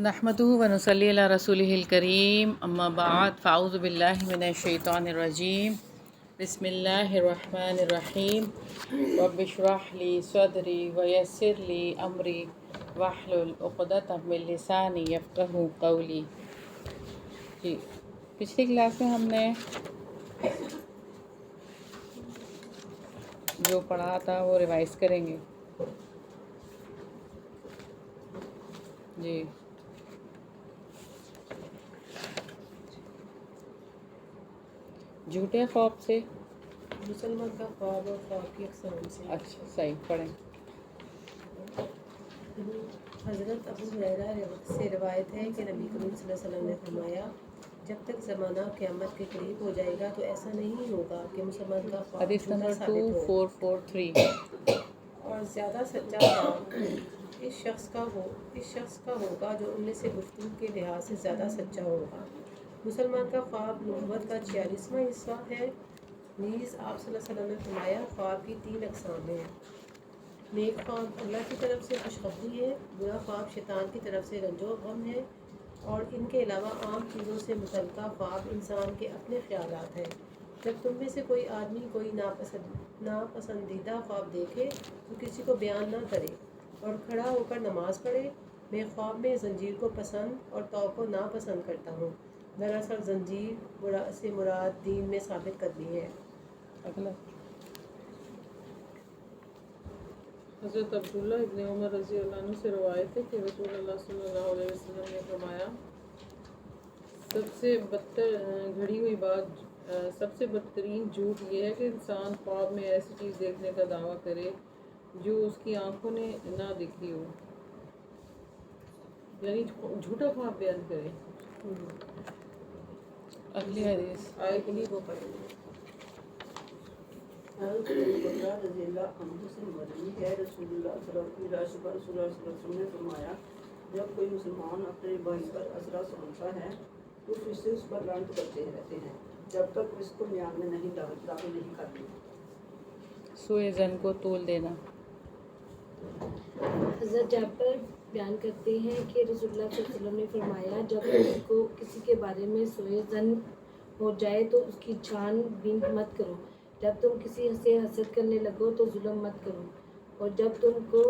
نحمدہ و نصلی علی رسولہ الکریم، اما بعد فاعوذ باللہ من الشیطان الرجیم، بسم اللہ الرحمن الرحیم۔ رب اشرح لی صدری ویسر لی امری واحلل عقدۃ من لسانی یفقہوا قولی۔ جی، پچھلی کلاس میں ہم نے جو پڑھا تھا وہ ریوائز کریں گے۔ جی، جھوٹے خواب سے مسلمان کا خواب اور خواب کی اقسام سے۔ اچھا، صحیح پڑھیں۔ حضرت ابو ہریرہ سے روایت ہے کہ نبی کریم صلی اللہ علیہ وسلم نے فرمایا، جب تک زمانہ قیامت کے قریب ہو جائے گا تو ایسا نہیں ہوگا کہ مسلمان کا خواب حدیث جھوٹا نمبر ثابت ہو 2443۔ اور زیادہ سچا خواب اس شخص کا ہوگا جو ان میں سے گفتگو کے لحاظ سے زیادہ سچا ہوگا۔ مسلمان کا خواب نبوت کا 46واں حصہ ہے۔ نیز آپ صلی اللہ علیہ وسلم نے فرمایا، خواب کی 3 اقسام ہیں۔ نیک خواب اللہ کی طرف سے خوشخبری ہے، برا خواب شیطان کی طرف سے رنج و غم ہے، اور ان کے علاوہ عام چیزوں سے متعلقہ خواب انسان کے اپنے خیالات ہیں۔ جب تم میں سے کوئی آدمی کوئی ناپسندیدہ خواب دیکھے تو کسی کو بیان نہ کرے اور کھڑا ہو کر نماز پڑھے۔ میں خواب میں زنجیر کو پسند اور طوق کو ناپسند کرتا ہوں۔ دراصل زنجیر سے مراد دین میں ثابت قدمی ہے۔ اگلا۔ حضرت عبداللہ ابن عمر رضی اللہ عنہ سے روایت ہے کہ رسول اللہ صلی اللہ علیہ وسلم نے فرمایا، سب سے بدترین جھوٹ یہ ہے کہ انسان خواب میں ایسی چیز دیکھنے کا دعویٰ کرے جو اس کی آنکھوں نے نہ دیکھی ہو، یعنی جھوٹا خواب بیان کرے۔ اگلی حدیث۔ آئے وہ پڑھیں گے۔ حضرت ابو بکر رضی اللہ عنہ سے مروی ہے، رسول اللہ صلی اللہ علیہ وسلم نے فرمایا، جب کوئی مسلمان اپنے بھائی پر اسرا سنتا ہے تو فرشتے اس پر لعنت کرتے رہتے ہیں جب تک اس کو میان میں نہیں داخل نہیں کرتے۔ سوئے زن کو طول دینا۔ حضرت جابر بیان کرتے ہیں کہ رسول اللہ صلی اللہ علیہ وسلم نے فرمایا، جب کسی کو کسی کے بارے میں سوء ظن ہو جائے تو اس کی چھان بین مت کرو۔ جب تم کسی سے حسد کرنے لگو تو ظلم مت کرو، اور جب تم کو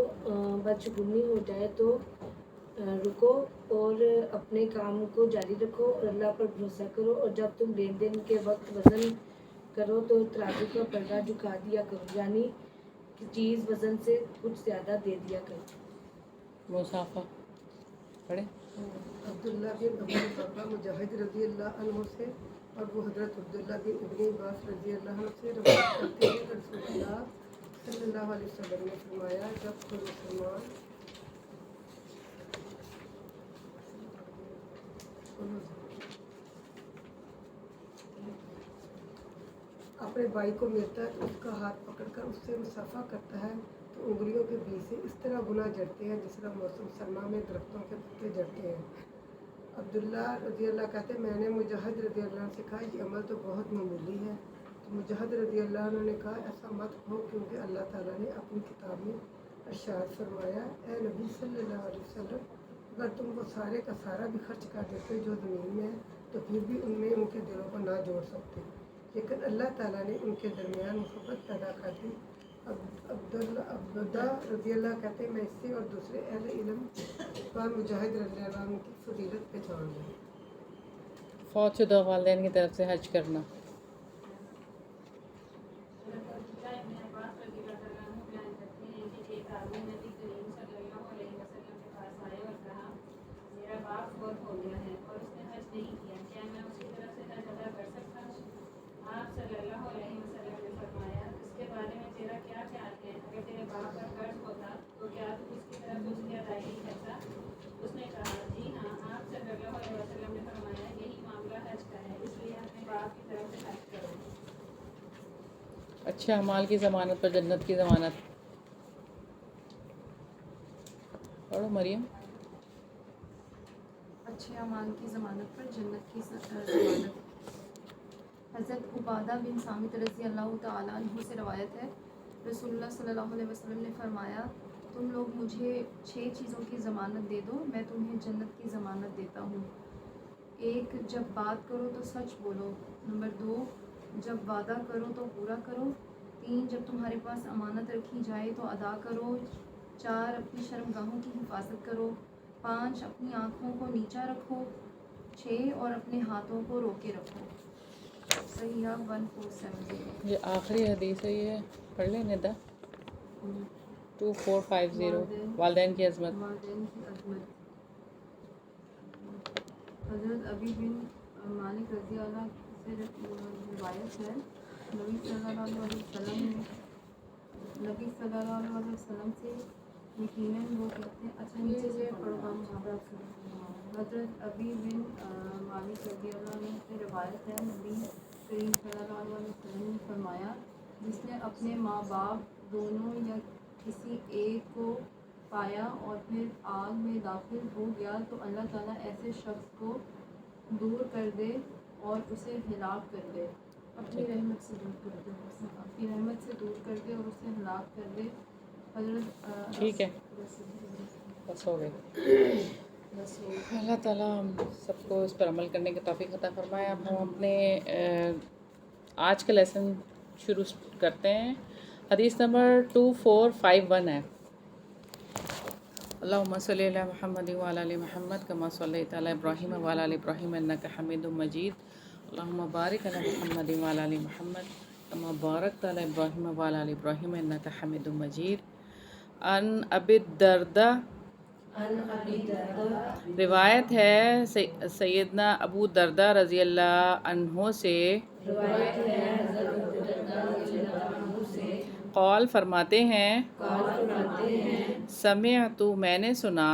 بدشگونی ہو جائے تو رکو اور اپنے کام کو جاری رکھو اور اللہ پر بھروسہ کرو، اور جب تم لین دین کے وقت وزن کرو تو ترازو کا پلڑا جھکا دیا کرو، یعنی کہ چیز وزن سے کچھ زیادہ دے دیا کرو۔ مصافہ پڑھیں۔ عبداللہ بن ابی بکر مجاہد رضی اللہ عنہ سے اور وہ حضرت عبداللہ بن ابن عباس رضی اللہ عنہ سے روایت کرتے ہیں کہ رسول اللہ صلی اللہ علیہ وسلم نے فرمایا، جب کوئی مسلمان اپنے بھائی کو ملتا ہے تو اس کا ہاتھ پکڑ کر اس سے مصافحہ کرتا ہے تو انگلیوں کے بیچ سے اس طرح گناہ جڑتے ہیں جس طرح موسم سرما میں درختوں کے پتے جڑتے ہیں۔ عبداللہ رضی اللہ کہتے ہیں، میں نے مجاہد رضی اللہ عنہ سے کہا، یہ عمل تو بہت معمولی ہے۔ تو مجاہد رضی اللہ عنہ نے کہا، ایسا مت ہو، کیونکہ اللہ تعالیٰ نے اپنی کتاب میں ارشاد فرمایا، اے نبی صلی اللہ علیہ وسلم، اگر تم کو سارے کا سارا بھی خرچ کر دیتے جو زمین میں ہے تو پھر بھی ان میں ان کے دلوں کو نہ جوڑ سکتے، لیکن اللہ تعالیٰ نے ان کے درمیان محبت پیدا کر دی۔ عبداللہ رضی اللہ کہتے ہیں، میں اس سے اور دوسرے اہل علم پر مجاہد رضی اللہ عنہ کی فضیلت پہچان لوں۔ فوت شدہ والدین کی طرف سے حج کرنا۔ اچھے اعمال کی ضمانت پر جنت کی ضمانت۔ پڑھو مریم۔ اچھے اعمال کی ضمانت پر جنت کی ضمانت۔ حضرت عبادہ بن صامت رضی اللہ تعالیٰ عنہ سے روایت ہے، رسول اللہ صلی اللہ علیہ وسلم نے فرمایا، تم تم لوگ مجھے 6 چیزوں کی ضمانت دے دو، میں تمہیں جنت کی ضمانت دیتا ہوں۔ 1 جب بات کرو تو سچ بولو۔ نمبر 2 جب وعدہ کرو تو پورا کرو۔ 3 جب تمہارے پاس امانت رکھی جائے تو ادا کرو۔ 4 اپنی شرمگاہوں کی حفاظت کرو۔ 5 اپنی آنکھوں کو نیچا رکھو۔ 6 اور اپنے ہاتھوں کو روکے رکھو۔ صحیح 1470۔ یہ آخری حدیث ہے، یہ پڑھ لیں ندا 2450 والدین کی عظمت۔ والدین کی عظمت۔ حضرت ابی بن مالک رضی اللہ سے روایت ہے، نبی صلی اللہ علیہ وسلم سے یقیناً وہ کہتے ہیں، اچھا نیچے سے پڑھو۔ حضرت ابی بن مالک رضی اللہ عنہ سے روایت ہے، نبی کریم صلی اللہ علیہ وسلم نے فرمایا، جس نے اپنے ماں باپ دونوں یا کسی ایک کو پایا اور پھر آگ میں داخل ہو گیا تو اللہ تعالیٰ ایسے شخص کو دور کر دے اور اسے ہلاک کر دے، اپنی رحمت سے دور کر دے، اپنی رحمت سے دور کر دے اور اسے ہلاک کر دے۔ حضرت ٹھیک ہے، بس ہو گئی۔ اللہ تعالیٰ ہم سب کو اس پر عمل کرنے کی توفیق عطا فرمائے۔ اب ہم اپنے آج کا لیسن شروع کرتے ہیں۔ حدیث نمبر 2451 ہے۔ اللہم صلی علی محمد وعلی آل محمد کما صلیت علی ابراہیم وعلی آل ابراہیم انک حمید مجید۔ اللہم بارک علی محمد وعلی آل محمد کما بارکت علی ابراہیم وعلی آل ابراہیم انک حمید مجید۔ ان ابی الدرداء، روایت ہے سیدنا ابو درداء رضی اللہ عنہ سے، قول فرماتے ہیں، سمعت میں نے سنا،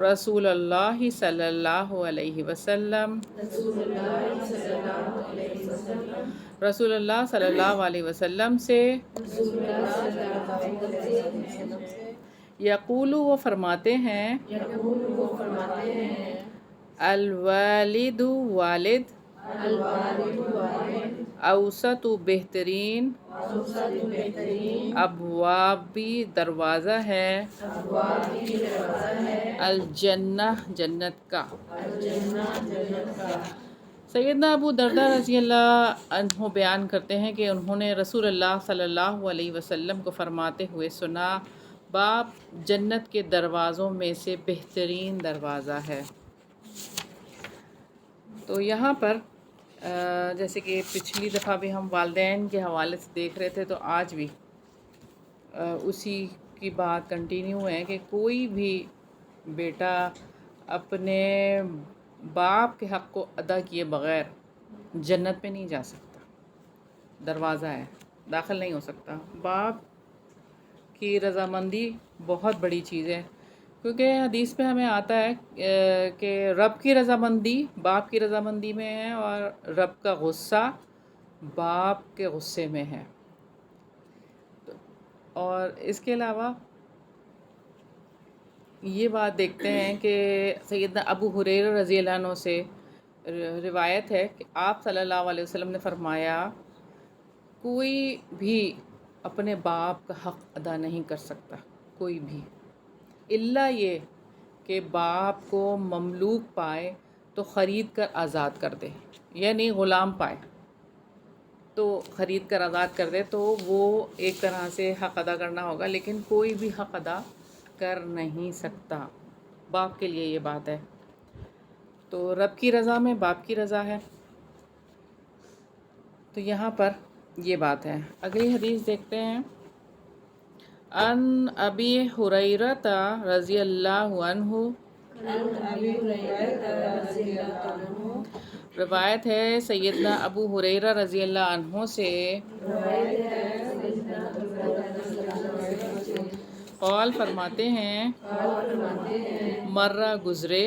رسول اللہ صلی اللہ علیہ وسلم، رسول اللہ صلی اللہ علیہ وسلم سے، یقول وہ فرماتے ہیں، الوالد والد، اوسط بہترین، ابوابی دروازہ ہے، الجنہ جنت کا۔ سیدنا ابو درداء رضی اللہ عنہ بیان کرتے ہیں کہ انہوں نے رسول اللہ صلی اللہ علیہ وسلم کو فرماتے ہوئے سنا، باب جنت کے دروازوں میں سے بہترین دروازہ ہے۔ تو یہاں پر جیسے کہ پچھلی دفعہ بھی ہم والدین کے حوالے سے دیکھ رہے تھے، تو آج بھی اسی کی بات کنٹینیو ہے کہ کوئی بھی بیٹا اپنے باپ کے حق کو ادا کیے بغیر جنت میں نہیں جا سکتا۔ دروازہ ہے، داخل نہیں ہو سکتا۔ باپ کی رضامندی بہت بڑی چیز ہے، کیونکہ حدیث میں ہمیں آتا ہے کہ رب کی رضامندی باپ کی رضامندی میں ہے اور رب کا غصہ باپ کے غصے میں ہے۔ اور اس کے علاوہ یہ بات دیکھتے ہیں کہ سیدنا ابو ہریرہ رضی اللہ عنہ سے روایت ہے کہ آپ صلی اللہ علیہ وسلم نے فرمایا، کوئی بھی اپنے باپ کا حق ادا نہیں کر سکتا، کوئی بھی، الا یہ کہ باپ کو مملوک پائے تو خرید کر آزاد کر دے، یعنی غلام پائے تو خرید کر آزاد کر دے، تو وہ ایک طرح سے حق ادا کرنا ہوگا، لیکن کوئی بھی حق ادا کر نہیں سکتا۔ باپ کے لیے یہ بات ہے۔ تو رب کی رضا میں باپ کی رضا ہے، تو یہاں پر یہ بات ہے۔ اگلی حدیث دیکھتے ہیں۔ ان ابی ہریرہ رضی اللہ عنہ، روایت ہے سیدنا ابو ہریرہ رضی اللہ عنہ سے، قول فرماتے ہیں، مرہ گزرے،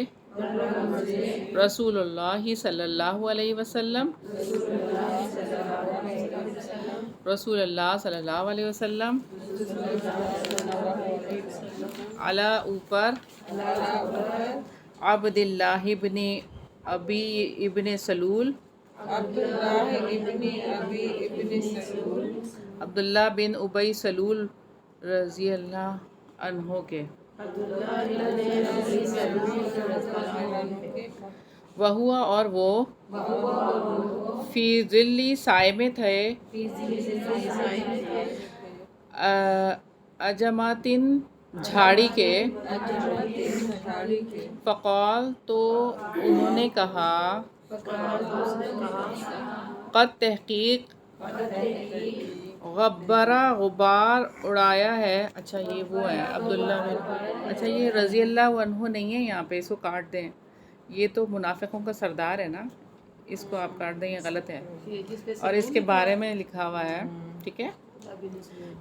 رسول اللہ صلی اللہ علیہ وسلم، رسول اللہ صلی اللہ علیہ وسلم، علی اوپر، عبداللہ ابن ابی ابن سلول، عبداللہ بن ابی سلول رضی اللہ عنہ کے وہوا اور وہ فی ظلی سائے میں تھے اجماتن جھاڑی کے فقال تو انہوں نے کہا قد تحقیق غبرہ غبار اڑایا ہے. اچھا یہ وہ ہے عبداللہ بن، اچھا یہ رضی اللہ عنہ نہیں ہے یہاں پہ، اس کو کاٹ دیں، یہ تو منافقوں کا سردار ہے نا، اس کو آپ کاٹ دیں، یہ غلط ہے اور اس کے بارے میں لکھا ہوا ہے. ٹھیک ہے،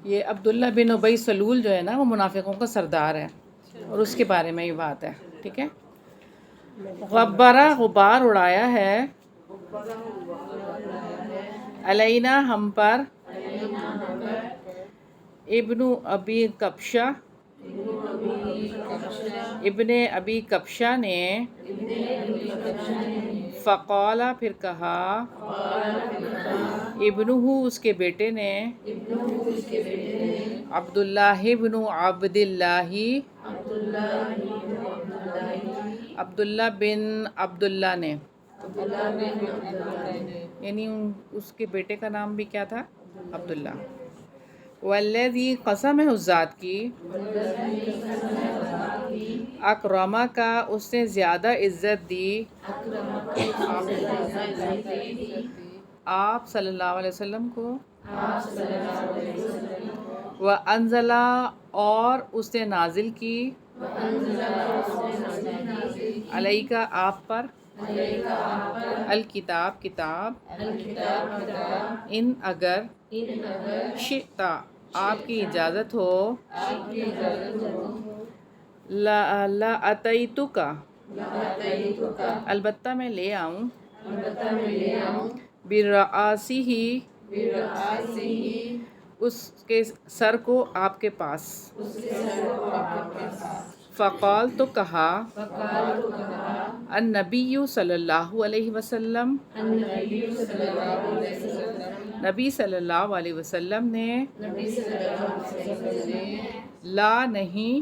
یہ عبداللہ بن ابی سلول جو ہے نا وہ منافقوں کا سردار ہے اور اس کے بارے میں یہ بات ہے. ٹھیک ہے، غبرہ غبار اڑایا ہے علینا ہم پر ابن ابی کبشہ ابن ابی کبشہ نے فقالا پھر کہا ابنہ اس کے بیٹے نے عبداللہ بن عبداللہ عبداللہ بن عبداللہ نے، یعنی اس کے بیٹے کا نام بھی کیا تھا؟ عبداللہ. والذی قسم ہے اس ذات کی اکرما کا اس نے زیادہ عزت دی آپ صلی اللہ علیہ وسلم کو، وانزلہ اور اس نے نازل کی علیکہ آپ پر الکتاب کتاب ان اگر شئتا آپ کی اجازت ہو لَأَتَيْتُکَ البتہ میں لے آؤں بِرَأْسِهِ اس کے سر کو آپ کے پاس. فقال تو کہا النبی صلی اللہ علیہ وسلم نبی صلی اللہ علیہ وسلم نے لا نہیں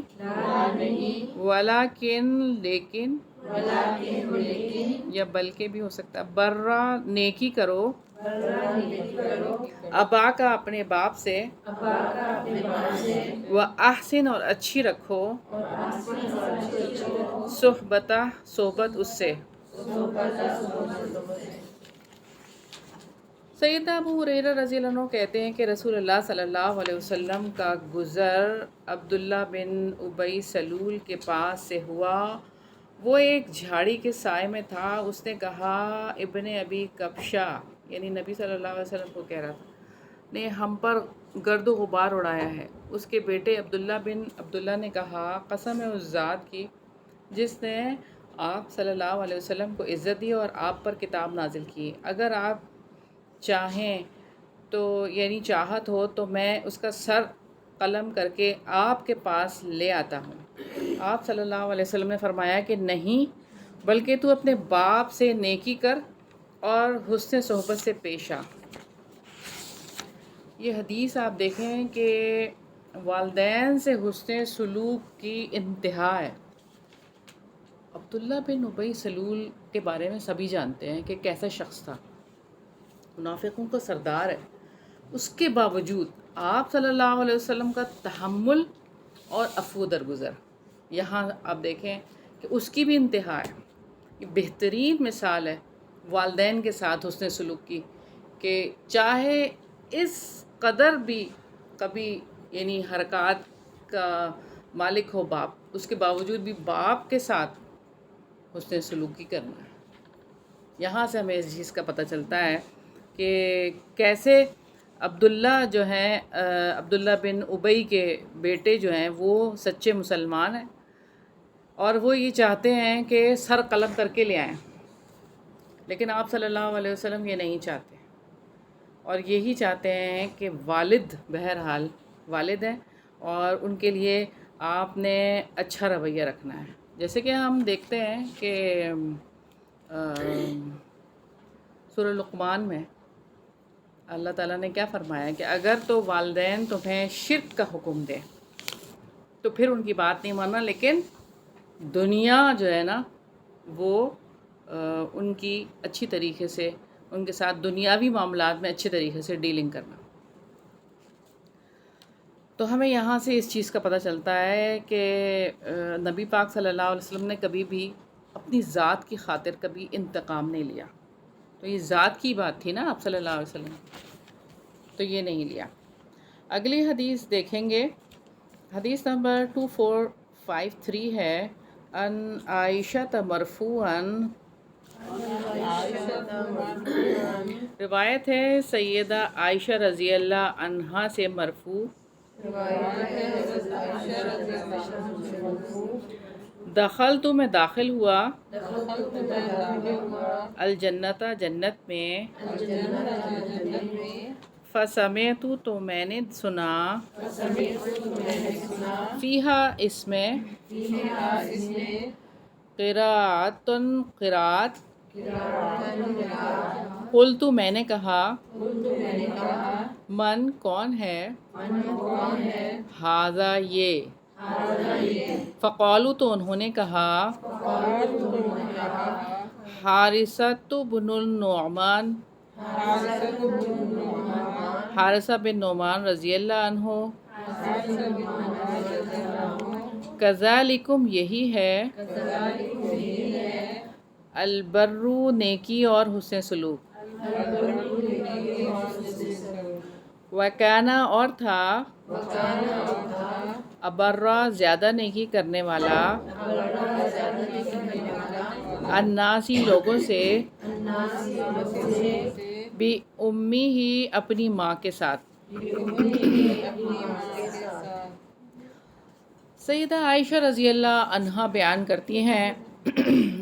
ولیکن لیکن یا بلکہ بھی ہو سکتا ہے برا نیکی کرو ابا کا اپنے باپ سے و احسن اور اچھی رکھو صحبتہ صحبت اس سے. سیدنا ابو ہریرہ رضی اللہ عنہ کہتے ہیں کہ رسول اللہ صلی اللہ علیہ وسلم کا گزر عبداللہ بن ابی سلول کے پاس سے ہوا. وہ ایک جھاڑی کے سائے میں تھا. اس نے کہا ابن ابی کبشہ یعنی نبی صلی اللہ علیہ وسلم کو کہہ رہا تھا نے ہم پر گرد و غبار اڑایا ہے. اس کے بیٹے عبداللہ بن عبداللہ نے کہا قسم ہے اس ذات کی جس نے آپ صلی اللہ علیہ وسلم کو عزت دی اور آپ پر کتاب نازل کی، اگر آپ چاہیں تو یعنی چاہت ہو تو میں اس کا سر قلم کر کے آپ کے پاس لے آتا ہوں. آپ صلی اللہ علیہ وسلم نے فرمایا کہ نہیں بلکہ تو اپنے باپ سے نیکی کر اور حسن صحبت سے پیش آ. یہ حدیث آپ دیکھیں کہ والدین سے حسن سلوک کی انتہا ہے. عبداللہ بن ابی سلول کے بارے میں سبھی جانتے ہیں کہ کیسا شخص تھا، منافقوں کا سردار ہے. اس کے باوجود آپ صلی اللہ علیہ وسلم کا تحمل اور عفو درگزر، یہاں آپ دیکھیں کہ اس کی بھی انتہا ہے. یہ بہترین مثال ہے والدین کے ساتھ حسن سلوک کی کہ چاہے اس قدر بھی کبھی یعنی حرکات کا مالک ہو باپ، اس کے باوجود بھی باپ کے ساتھ حسن سلوکی کرنا ہے. یہاں سے ہمیں اس چیز کا پتہ چلتا ہے کہ کیسے عبداللہ جو ہیں عبداللہ بن ابی کے بیٹے جو ہیں وہ سچے مسلمان ہیں اور وہ یہ چاہتے ہیں کہ سر قلم کر کے لے آئیں، لیکن آپ صلی اللہ علیہ وسلم یہ نہیں چاہتے اور یہی چاہتے ہیں کہ والد بہرحال والد ہیں اور ان کے لیے آپ نے اچھا رویہ رکھنا ہے. جیسے کہ ہم دیکھتے ہیں کہ سورہ لقمان میں اللہ تعالیٰ نے کیا فرمایا کہ اگر تو والدین تمہیں شرک کا حکم دیں تو پھر ان کی بات نہیں ماننا، لیکن دنیا جو ہے نا وہ ان کی اچھی طریقے سے ان کے ساتھ دنیاوی معاملات میں اچھے طریقے سے ڈیلنگ کرنا۔ تو ہمیں یہاں سے اس چیز کا پتہ چلتا ہے کہ نبی پاک صلی اللہ علیہ وسلم نے کبھی بھی اپنی ذات کی خاطر کبھی انتقام نہیں لیا۔ تو یہ ذات کی بات تھی نا آپ صلی اللہ علیہ وسلم، تو یہ نہیں لیا۔ اگلی حدیث دیکھیں گے، حدیث نمبر 2453 ہے، ان عائشہ مرفوعاً، روایت ہے سیدہ عائشہ رضی اللہ عنہا سے مرفوع، دخلت میں داخل ہوا، الجنت جنت میں، فسمعت تو میں نے سنا، فیہا اس میں، قراءتن قراءت، قلت میں نے کہا، من کون ہے، ھذا یہ، فقالوا تو انہوں نے کہا، حارثۃ بن النعمان، حارثہ بن نعمان رضی اللہ عنہ، کذالکم یہی ہے، البر نیکی اور حسن سلوک، وکانا اور تھا، ابرا زیادہ نیکی کرنے والا، الناسی لوگوں سے، بی امی ہی اپنی ماں کے ساتھ۔ سیدہ عائشہ رضی اللہ عنہا بیان کرتی ہیں،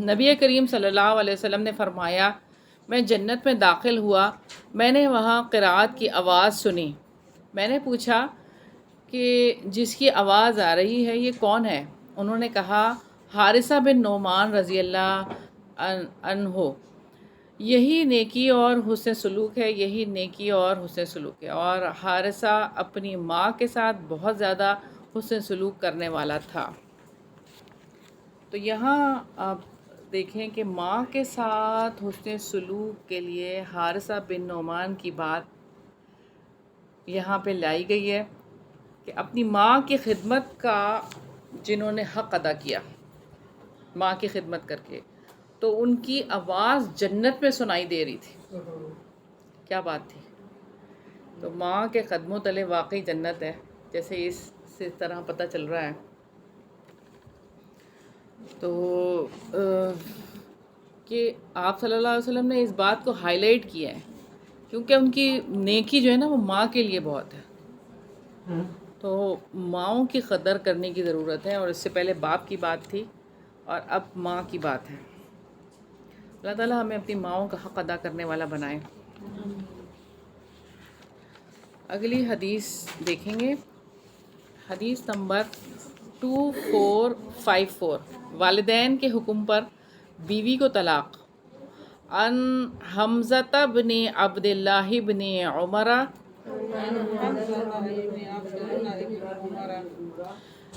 نبی کریم صلی اللہ علیہ وسلم نے فرمایا، میں جنت میں داخل ہوا، میں نے وہاں قرأت کی آواز سنی، میں نے پوچھا کہ جس کی آواز آ رہی ہے یہ کون ہے؟ انہوں نے کہا، حارثہ بن نعمان رضی اللہ عنہ، یہی نیکی اور حسن سلوک ہے، یہی نیکی اور حسن سلوک ہے۔ اور حارثہ اپنی ماں کے ساتھ بہت زیادہ حسن سلوک کرنے والا تھا۔ تو یہاں آپ دیکھیں کہ ماں کے ساتھ حسن سلوک کے لیے حارثہ بن نعمان کی بات یہاں پہ لائی گئی ہے کہ اپنی ماں کی خدمت کا جنہوں نے حق ادا کیا، ماں کی خدمت کر کے، تو ان کی آواز جنت میں سنائی دے رہی تھی۔ کیا بات تھی! تو ماں کے قدموں تلے واقعی جنت ہے، جیسے اس طرح پتہ چل رہا ہے۔ تو کہ آپ صلی اللہ علیہ وسلم نے اس بات کو ہائی لائٹ کیا ہے، کیونکہ ان کی نیکی جو ہے نا وہ ماں کے لیے بہت ہے، تو ماؤں کی قدر کرنے کی ضرورت ہے، اور اس سے پہلے باپ کی بات تھی اور اب ماں کی بات ہے۔ اللہ تعالیٰ ہمیں اپنی ماؤں کا حق ادا کرنے والا بنائے۔ اگلی حدیث دیکھیں گے، حدیث نمبر 2454، والدین کے حکم پر بیوی کو طلاق، ان حمزہ بن عبداللہ بن عمر،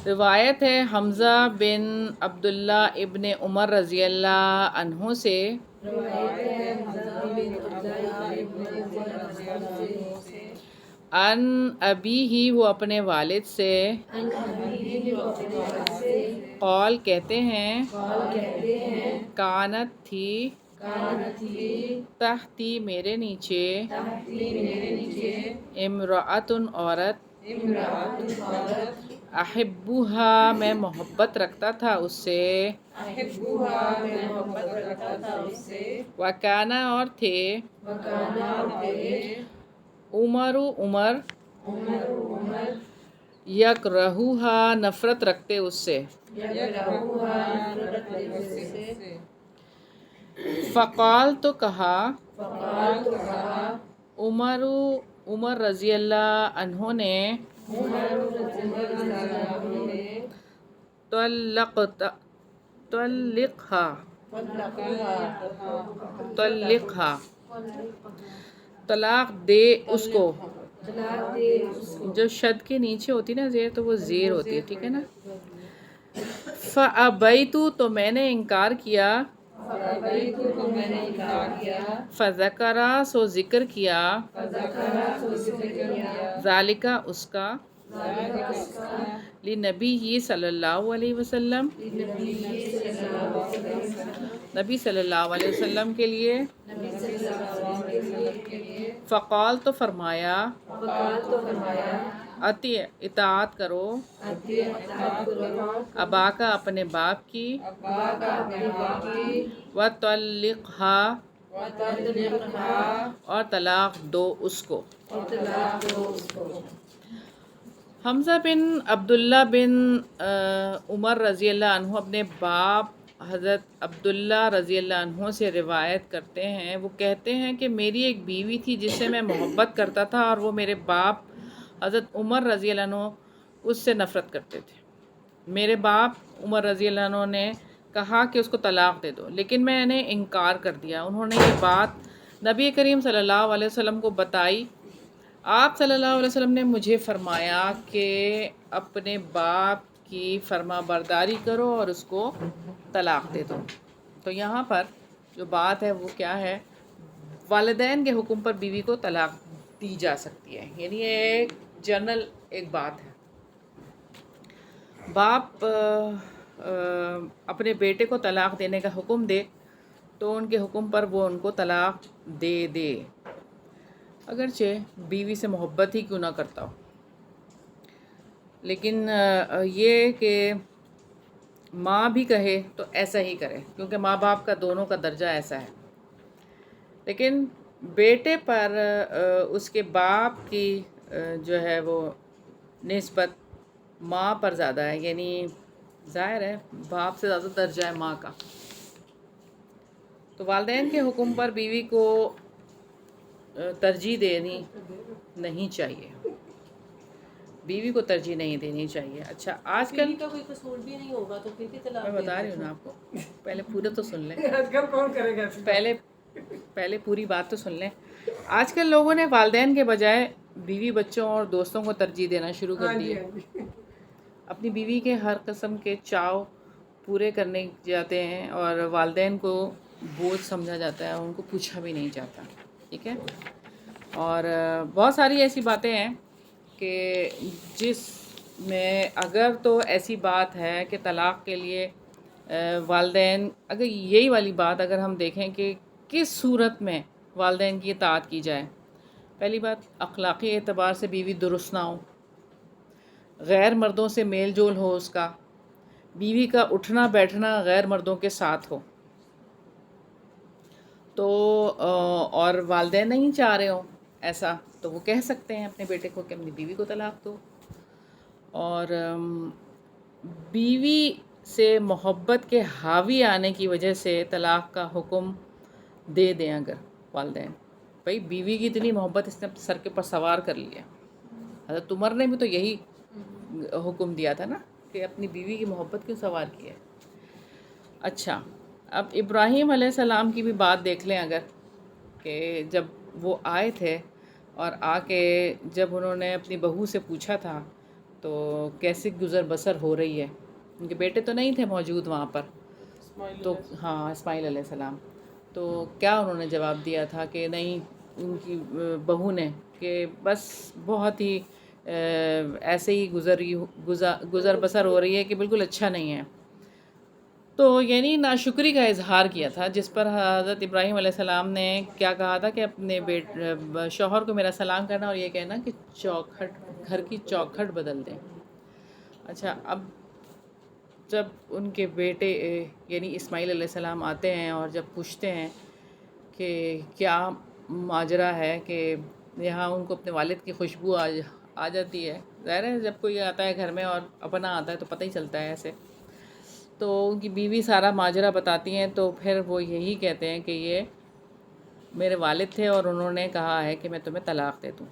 روایت ہے حمزہ بن عبداللہ ابن عمر رضی اللہ عنہ سے، ان ابی ہی وہ اپنے والد سے، قول کہتے ہیں، کانت تھی، تحتی میرے نیچے، امرأتن عورت، احبوہا میں محبت رکھتا تھا اس سے، وکانا اور تھے، عمر یکرہوہا نفرت رکھتے اس سے، فقال تو کہا، عمر رضی اللہ عنہ نے، طلقها طلاق دے اس کو، طلاق دے اس کو، جو شد کے نیچے ہوتی نا زیر تو وہ زیر ہوتی ہے، ٹھیک ہے نا. فَأَبَيْتُ تو میں نے انکار کیا، فَذَكَرَ سو ذکر کیا، ذَلِكَ اس کا، لِنَبِيِّ صلی اللہ علیہ وسلم، نبی صلی اللہ علیہ وسلم کے لیے. فقال تو فرمایا، اطیع اطاعت کرو، ابا کا اپنے باپ کی، وَطَلِّقْهَا اور طلاق دو اس کو. حمزہ بن عبداللہ بن عمر رضی اللہ عنہ اپنے باپ حضرت عبداللہ رضی اللہ عنہ سے روایت کرتے ہیں، وہ کہتے ہیں کہ میری ایک بیوی تھی جس سے میں محبت کرتا تھا، اور وہ میرے باپ حضرت عمر رضی اللہ عنہ اس سے نفرت کرتے تھے. میرے باپ عمر رضی اللہ عنہ نے کہا کہ اس کو طلاق دے دو، لیکن میں نے انکار کر دیا. انہوں نے یہ بات نبی کریم صلی اللہ علیہ وسلم کو بتائی. آپ صلی اللہ علیہ وسلم نے مجھے فرمایا کہ اپنے باپ کی فرما برداری کرو اور اس کو طلاق دے دو. تو یہاں پر جو بات ہے وہ کیا ہے، والدین کے حکم پر بیوی کو طلاق دی جا سکتی ہے، یعنی یہ ایک جنرل ایک بات ہے. باپ اپنے بیٹے کو طلاق دینے کا حکم دے تو ان کے حکم پر وہ ان کو طلاق دے دے، اگرچہ بیوی سے محبت ہی کیوں نہ کرتا ہو. لیکن یہ کہ ماں بھی کہے تو ایسا ہی کرے، کیونکہ ماں باپ کا دونوں کا درجہ ایسا ہے. لیکن بیٹے پر اس کے باپ کی جو ہے وہ نسبت ماں پر زیادہ ہے، یعنی ظاہر ہے باپ سے زیادہ درجہ ہے ماں کا. تو والدین کے حکم پر بیوی کو ترجیح دینی نہیں چاہیے، بیوی کو ترجیح نہیں دینی چاہیے. اچھا آج کل بیوی کا کوئی قصور بھی نہیں ہوگا تو پھر بھی طلاق میں بتا رہی ہوں نا آپ کو، پہلے پورے تو سن لیں، آج کل کون کرے گا؟ پہلے پوری بات تو سن لیں. آج کل لوگوں نے والدین کے بجائے بیوی بچوں اور دوستوں کو ترجیح دینا شروع کر دی ہے. اپنی بیوی کے ہر قسم کے چاؤ پورے کرنے جاتے ہیں اور والدین کو بوجھ سمجھا جاتا ہے، ان کو پوچھا بھی نہیں جاتا. ٹھیک ہے. اور بہت ساری ایسی باتیں ہیں کہ جس میں اگر تو ایسی بات ہے کہ طلاق کے لیے والدین، اگر یہی والی بات اگر ہم دیکھیں کہ کس صورت میں والدین کی اطاعت کی جائے. پہلی بات، اخلاقی اعتبار سے بیوی درست نہ ہو، غیر مردوں سے میل جول ہو اس کا، بیوی کا اٹھنا بیٹھنا غیر مردوں کے ساتھ ہو، تو اور والدین نہیں چاہ رہے ہوں ایسا تو وہ کہہ سکتے ہیں اپنے بیٹے کو کہ اپنی بیوی کو طلاق دو. اور بیوی سے محبت کے حاوی آنے کی وجہ سے طلاق کا حکم دے دیں اگر والدین، بھائی بیوی کی اتنی محبت اس نے سر کے پر سوار کر لیا. حضرت عمر نے بھی تو یہی حکم دیا تھا نا کہ اپنی بیوی کی محبت کیوں سوار کی ہے. اچھا اب ابراہیم علیہ السلام کی بھی بات دیکھ لیں اگر، کہ جب وہ آئے تھے اور آ کے جب انہوں نے اپنی بہو سے پوچھا تھا تو کیسے گزر بسر ہو رہی ہے، ان کے بیٹے تو نہیں تھے موجود وہاں پر، تو ہاں اسماعیل علیہ السلام، تو کیا انہوں نے جواب دیا تھا کہ نہیں ان کی بہو نے کہ بس بہت ہی ایسے ہی گزر بسر ہو رہی ہے کہ بالکل اچھا نہیں ہے. تو یعنی ناشکری کا اظہار کیا تھا، جس پر حضرت ابراہیم علیہ السلام نے کیا کہا تھا کہ اپنے شوہر کو میرا سلام کرنا اور یہ کہنا کہ گھر کی چوکھٹ بدل دیں. اچھا اب جب ان کے بیٹے یعنی اسماعیل علیہ السلام آتے ہیں اور جب پوچھتے ہیں کہ کیا ماجرا ہے کہ یہاں ان کو اپنے والد کی خوشبو آ جاتی ہے. ظاہر ہے جب کوئی آتا ہے گھر میں اور اپنا آتا ہے تو پتہ ہی چلتا ہے ایسے. تو ان کی بیوی سارا ماجرا بتاتی ہیں تو پھر وہ یہی کہتے ہیں کہ یہ میرے والد تھے اور انہوں نے کہا ہے کہ میں تمہیں طلاق دے دوں،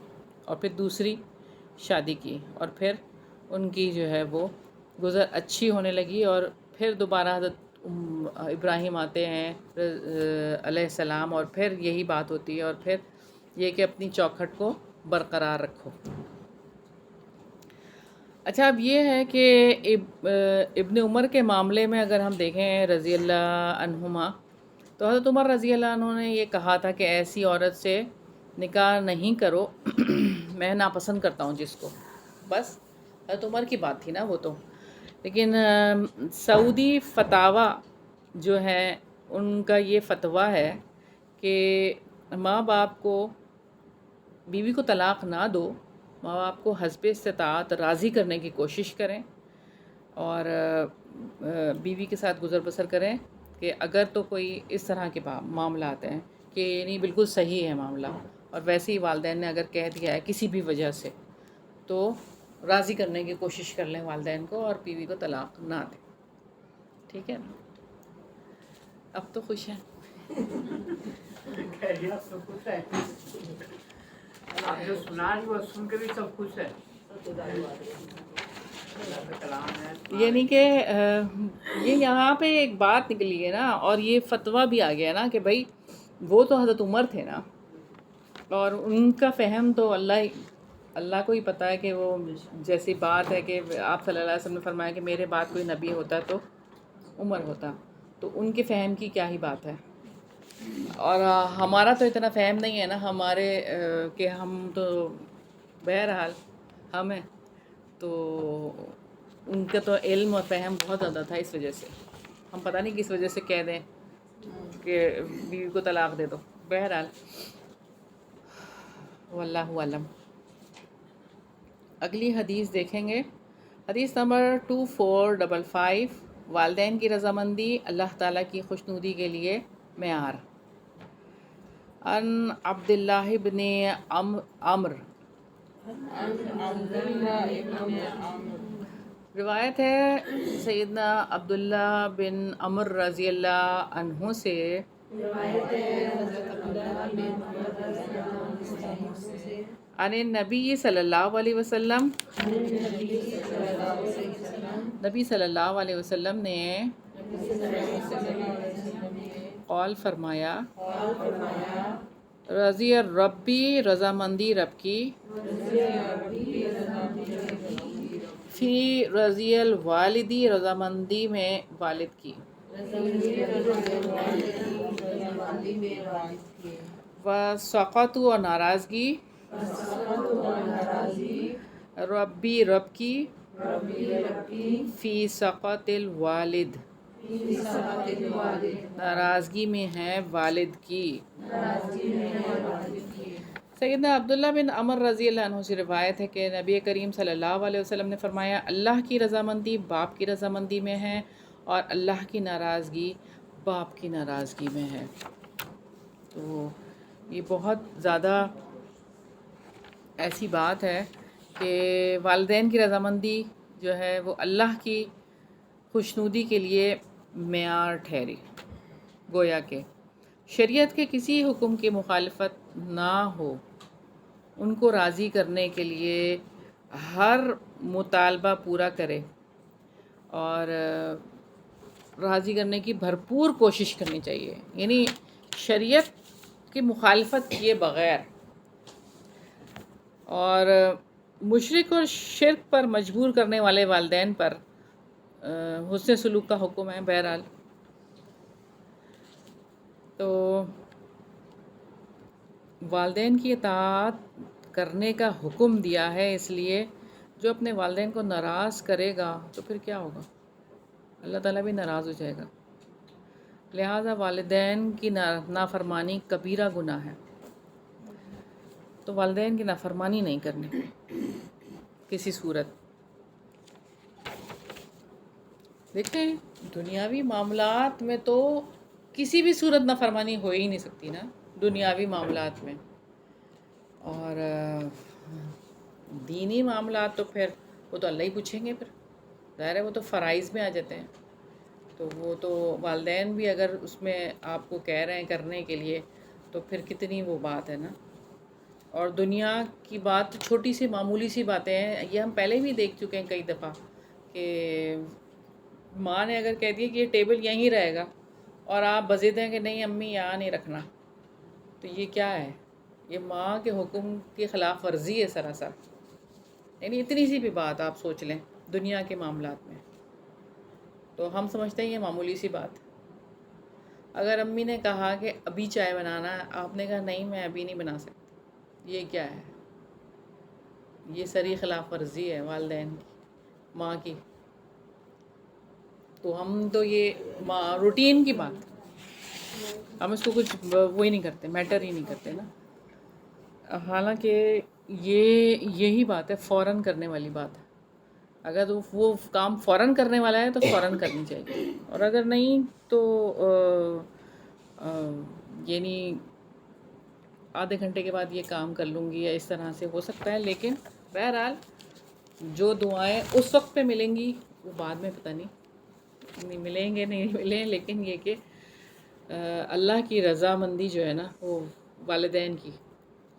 اور پھر دوسری شادی کی، اور پھر ان کی جو ہے وہ گزر اچھی ہونے لگی. اور پھر دوبارہ حضرت ابراہیم آتے ہیں علیہ السلام اور پھر یہی بات ہوتی ہے اور پھر یہ کہ اپنی چوکھٹ کو برقرار رکھو۔ اچھا، اب یہ ہے کہ ابن عمر کے معاملے میں اگر ہم دیکھیں رضی اللہ عنہما، تو حضرت عمر رضی اللہ عنہ نے یہ کہا تھا کہ ایسی عورت سے نکاح نہیں کرو، میں ناپسند کرتا ہوں جس کو، بس حضرت عمر کی بات تھی نا وہ تو۔ لیکن سعودی فتاوی جو ہے ان کا یہ فتویٰ ہے کہ ماں باپ کو، بیوی کو طلاق نہ دو، ماں باپ کو حسب استطاعت راضی کرنے کی کوشش کریں اور بیوی کے ساتھ گزر بسر کریں، کہ اگر تو کوئی اس طرح کے معاملات ہیں کہ نہیں بالکل صحیح ہے معاملہ، اور ویسے ہی والدین نے اگر کہہ دیا ہے کسی بھی وجہ سے، تو راضی کرنے کی کوشش کر لیں والدین کو اور بیوی کو طلاق نہ دیں، ٹھیک ہے نا؟ اب تو خوش ہیں؟ آپ جو سنا رہی وہ سن کے بھی سب خوش ہے۔ یعنی کہ یہ یہاں پہ ایک بات نکلی ہے نا، اور یہ فتویٰ بھی آ گیا نا کہ بھائی وہ تو حضرت عمر تھے نا، اور ان کا فہم تو اللہ کو ہی پتہ ہے کہ وہ جیسی بات ہے کہ آپ صلی اللہ علیہ وسلم نے فرمایا کہ میرے بعد کوئی نبی ہوتا تو عمر ہوتا، تو ان کے فہم کی کیا ہی بات ہے۔ اور ہمارا تو اتنا فہم نہیں ہے نا ہمارے کہ ہم تو بہرحال ہم ہیں، تو ان کا تو علم اور فہم بہت زیادہ تھا، اس وجہ سے ہم پتہ نہیں کس وجہ سے کہہ دیں کہ بیوی کو طلاق دے دو، بہرحال واللہ اعلم۔ اگلی حدیث دیکھیں گے، حدیث نمبر 2455، والدین کی رضامندی اللہ تعالیٰ کی خوشنودی کے لیے معیار۔ ان عبداللہ بن عمر، روایت ہے سیدنا عبداللہ بن عمر رضی اللہ عنہ سے، عن النبی صلی اللہ علیہ وسلم، نبی صلی اللہ علیہ وسلم نے قول فرمایا، رضی ربی، رضامندی رب کی، فی رضی الوالدی، رضامندی میں والد کی، وسقط، اور ناراضگی، ربی رب کی، فی سقط الوالد، ناراضگی میں ہے والد کی۔ سیدنا عبداللہ بن عمر رضی اللہ عنہ سے روایت ہے کہ نبی کریم صلی اللہ علیہ وسلم نے فرمایا، اللہ کی رضامندی باپ کی رضامندی میں ہے، اور اللہ کی ناراضگی باپ کی ناراضگی میں ہے۔ تو یہ بہت زیادہ ایسی بات ہے کہ والدین کی رضامندی جو ہے وہ اللہ کی خوشنودی کے لیے معیار ٹھہری، گویا کہ شریعت کے کسی حکم کی مخالفت نہ ہو، ان کو راضی کرنے کے لیے ہر مطالبہ پورا کرے اور راضی کرنے کی بھرپور کوشش کرنی چاہیے، یعنی شریعت کی مخالفت کیے بغیر، اور مشرک اور شرک پر مجبور کرنے والے والدین پر حسن سلوک کا حکم ہے۔ بہرحال تو والدین کی اطاعت کرنے کا حکم دیا ہے، اس لیے جو اپنے والدین کو ناراض کرے گا تو پھر کیا ہوگا، اللہ تعالیٰ بھی ناراض ہو جائے گا۔ لہٰذا والدین کی نافرمانی کبیرہ گناہ ہے، تو والدین کی نافرمانی نہیں کرنی کسی صورت۔ دیکھیں دنیاوی معاملات میں تو کسی بھی صورت نافرمانی ہو ہی نہیں سکتی نا، دنیاوی معاملات میں، اور دینی معاملات تو پھر وہ تو اللہ ہی پوچھیں گے، پھر ظاہر ہے وہ تو فرائض میں آ جاتے ہیں، تو وہ تو والدین بھی اگر اس میں آپ کو کہہ رہے ہیں کرنے کے لیے تو پھر کتنی وہ بات ہے نا۔ اور دنیا کی بات چھوٹی سی معمولی سی باتیں ہیں، یہ ہم پہلے بھی دیکھ چکے ہیں کئی دفعہ کہ ماں نے اگر کہہ دیا کہ یہ ٹیبل یہیں رہے گا اور آپ بضد ہیں کہ نہیں امی یہاں نہیں رکھنا، تو یہ کیا ہے، یہ ماں کے حکم کی خلاف ورزی ہے سراسر. یعنی اتنی سی بھی بات آپ سوچ لیں دنیا کے معاملات میں تو ہم سمجھتے ہیں یہ معمولی سی بات. اگر امی نے کہا کہ ابھی چائے بنانا ہے، آپ نے کہا نہیں میں ابھی نہیں بنا سکتی، یہ کیا ہے؟ یہ سری خلاف ورزی ہے والدین کی، ماں کی. تو ہم تو یہ روٹین کی بات، ہم اس کو کچھ وہی نہیں کرتے، میٹر ہی نہیں کرتے نا. حالانکہ یہی بات ہے، فوراً کرنے والی بات ہے. اگر وہ کام فوراً کرنے والا ہے تو فوراً کرنی چاہیے، اور اگر نہیں تو یعنی آدھے گھنٹے کے بعد یہ کام کر لوں گی یا اس طرح سے ہو سکتا ہے. لیکن بہرحال جو دعائیں اس وقت پہ ملیں گی وہ بعد میں پتہ نہیں ملیں گے نہیں ملیں، لیکن یہ کہ اللہ کی رضامندی جو ہے نا وہ والدین کی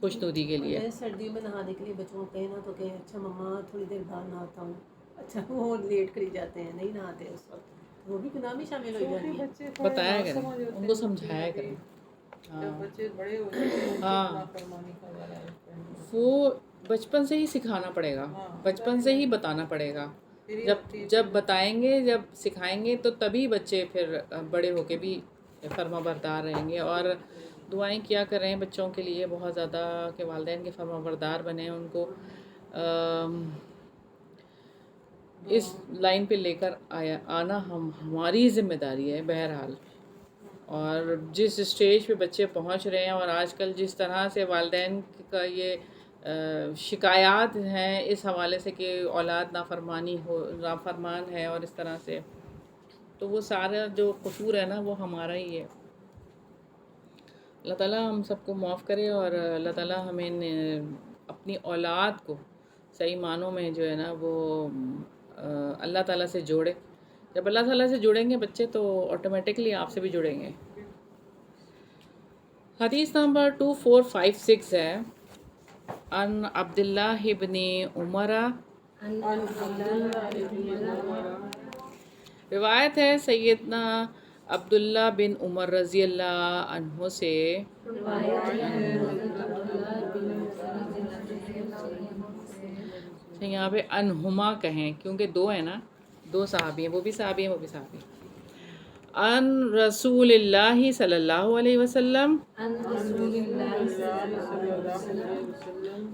خوشنودی کے لیے. میں سردیوں میں نہانے کے لیے بچوں کو کہیں نا تو کہ اچھا مما تھوڑی دیر بعد نہاتا ہوں، اچھا وہ لیٹ کری جاتے ہیں، نہیں نہاتے اس وقت، وہ بھی گناہ میں شامل ہو چھوٹے جاتی ہیں. بچے تھوڑے بتایا کریں، ناسمجھ ہوتے ان کو ہیں، سمجھایا کریں. جب بچے بڑے ہو جاتے ہیں ہاں، نافرمانی کا والا ہے. وہ بچپن سے ہی سکھانا پڑے گا، بچپن سے ہی بتانا پڑے گا. جب بتائیں گے، جب سکھائیں گے تو تبھی بچے پھر بڑے ہو کے بھی فرما بردار رہیں گے. اور دعائیں کیا کریں بچوں کے لیے بہت زیادہ کہ والدین کے فرما بردار بنیں، ان کو اس لائن پہ لے کر آنا ہماری ذمہ داری ہے بہرحال. اور جس اسٹیج پہ بچے پہنچ رہے ہیں اور آج کل جس طرح سے والدین کا یہ شکایات ہیں اس حوالے سے کہ اولاد نافرمان ہے اور اس طرح سے، تو وہ سارا جو قصور ہے نا وہ ہمارا ہی ہے. اللہ تعالیٰ ہم سب کو معاف کرے، اور اللہ تعالیٰ ہمیں اپنی اولاد کو صحیح معنوں میں جو ہے نا وہ اللہ تعالیٰ سے جوڑے. جب اللہ تعالیٰ سے جڑیں گے بچے تو آٹومیٹکلی آپ سے بھی جڑیں گے. حدیث نمبر 2456 ہے، ان عبداللہ ابن عمر، روایت ہے سیدنا عبداللہ بن عمر رضی اللہ عنہ سے، یہاں پہ انہما کہیں کیونکہ دو ہیں نا، دو صحابی ہیں، وہ بھی صحابی ہیں وہ بھی صحابی ہیں. ان رسول اللہ صلی اللہ علیہ وسلم،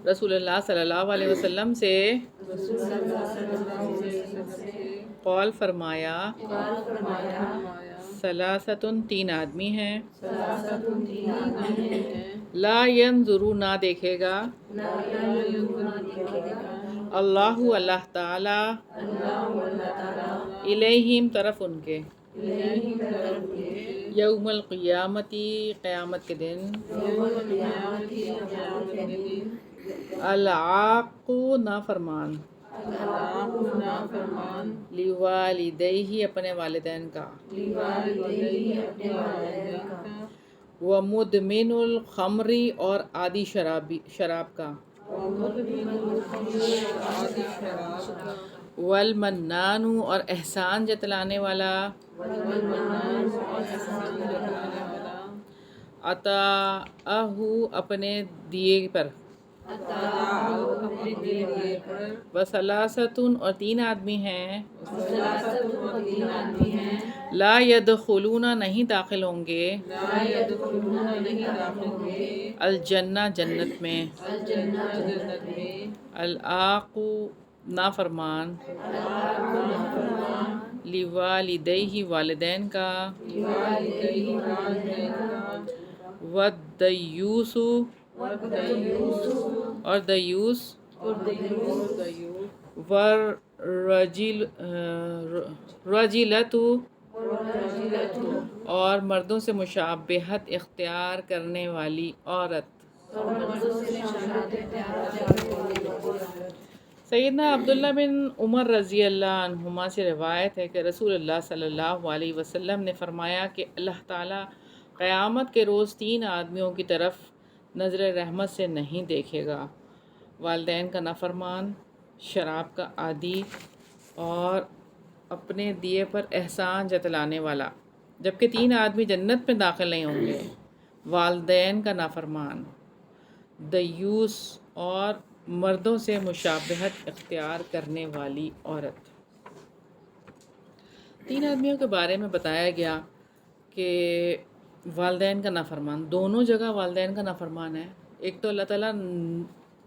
رسول اللہ صلی اللہ علیہ وسلم سے قول فرمایا، ثلاثۃ تین آدمی ہیں، لا ینظر نہ دیکھے گا، اللہ تعالی، الیہم طرف ان کے، یوم القیامتی قیامت کے دن، العاق نافرمان، لوالدیہ اپنے والدین کا، ومدمن الخمر اور عادی شراب کا، والمنان اور احسان جتلانے والا، عطاءہ اپنے دیے پر، وثلاثۃ اور تین آدمی ہیں، لا يدخلون نہیں داخل ہوں گے، الجنہ جنت میں، العاق نافرمان، لوالدیہ والدین کا، والدیوس اور دیوس، والرجلۃ اور مردوں سے مشابہت اختیار کرنے والی عورت. سیدنا عبداللہ بن عمر رضی اللہ عنہما سے روایت ہے کہ رسول اللہ صلی اللہ علیہ وسلم نے فرمایا کہ اللہ تعالیٰ قیامت کے روز تین آدمیوں کی طرف نظر رحمت سے نہیں دیکھے گا، والدین کا نافرمان، شراب کا عادی اور اپنے دیے پر احسان جتلانے والا. جبکہ تین آدمی جنت میں داخل نہیں ہوں گے، والدین کا نافرمان، دیوس اور مردوں سے مشابہت اختیار کرنے والی عورت۔ 3 آدمیوں کے بارے میں بتایا گیا کہ والدین کا نافرمان، دونوں جگہ والدین کا نافرمان ہے۔ ایک تو اللہ تعالیٰ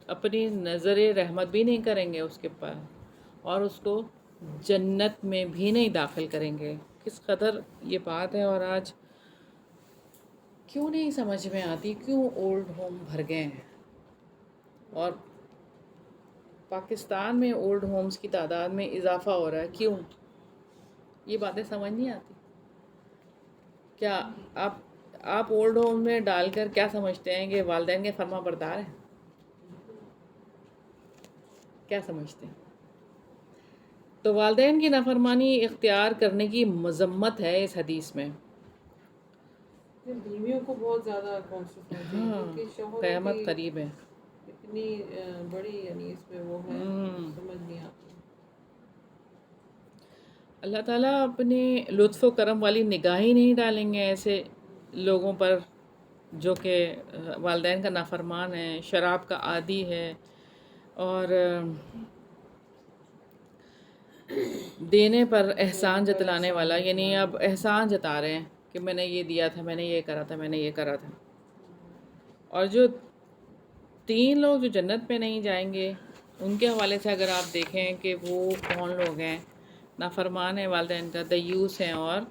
اپنی نظر رحمت بھی نہیں کریں گے اس کے پاس، اور اس کو جنت میں بھی نہیں داخل کریں گے۔ کس قدر یہ بات ہے، اور آج کیوں نہیں سمجھ میں آتی، کیوں اولڈ ہوم بھر گئے ہیں، اور پاکستان میں اولڈ ہومز کی تعداد میں اضافہ ہو رہا ہے، کیوں؟ یہ باتیں سمجھ نہیں آتی۔ کیا آپ اولڈ ہوم میں ڈال کر کیا سمجھتے ہیں کہ والدین کے فرما بردار ہیں؟ کیا سمجھتے ہیں؟ تو والدین کی نافرمانی اختیار کرنے کی مذمت ہے اس حدیث میں۔ بیویوں کو بہت زیادہ کانشیس ہونا چاہیے، کیونکہ شوہروں قیامت کی قریب ہے۔ اتنی بڑی یعنی اس میں وہ ہے، سمجھ نہیں آتی۔ اللہ تعالیٰ اپنے لطف و کرم والی نگاہیں نہیں ڈالیں گے ایسے لوگوں پر جو کہ والدین کا نافرمان ہے، شراب کا عادی ہے، اور دینے پر احسان جتلانے والا، یعنی اب احسان جتا رہے ہیں کہ میں نے یہ دیا تھا، میں نے یہ کرا تھا، میں نے یہ کرا تھا۔ اور جو 3 لوگ جو جنت میں نہیں جائیں گے، ان کے حوالے سے اگر آپ دیکھیں کہ وہ کون لوگ ہیں، نافرمان ہیں والدین کا، دیوس ہیں، اور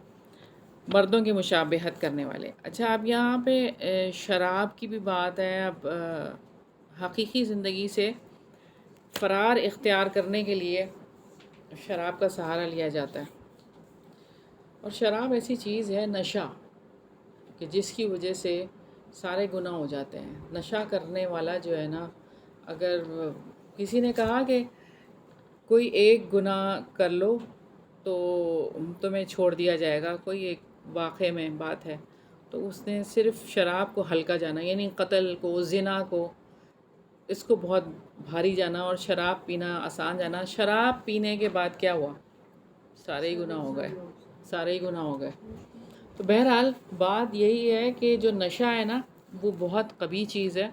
مردوں کی مشابہت کرنے والے۔ اچھا، اب یہاں پہ شراب کی بھی بات ہے۔ اب حقیقی زندگی سے فرار اختیار کرنے کے لیے شراب کا سہارا لیا جاتا ہے، اور شراب ایسی چیز ہے، نشہ، کہ جس کی وجہ سے سارے گناہ ہو جاتے ہیں۔ نشہ کرنے والا جو ہے نا، اگر کسی نے کہا کہ کوئی ایک گناہ کر لو تو تمہیں چھوڑ دیا جائے گا، کوئی ایک واقعے میں بات ہے، تو اس نے صرف شراب کو ہلکا جانا، یعنی قتل کو، زنا کو، اس کو بہت بھاری جانا، اور شراب پینا آسان جانا۔ شراب پینے کے بعد کیا ہوا؟ سارے ہی گناہ ہو گئے، سارے ہی گناہ ہو گئے۔ تو بہرحال بات یہی ہے کہ جو نشہ ہے نا، وہ بہت قبیح چیز ہے،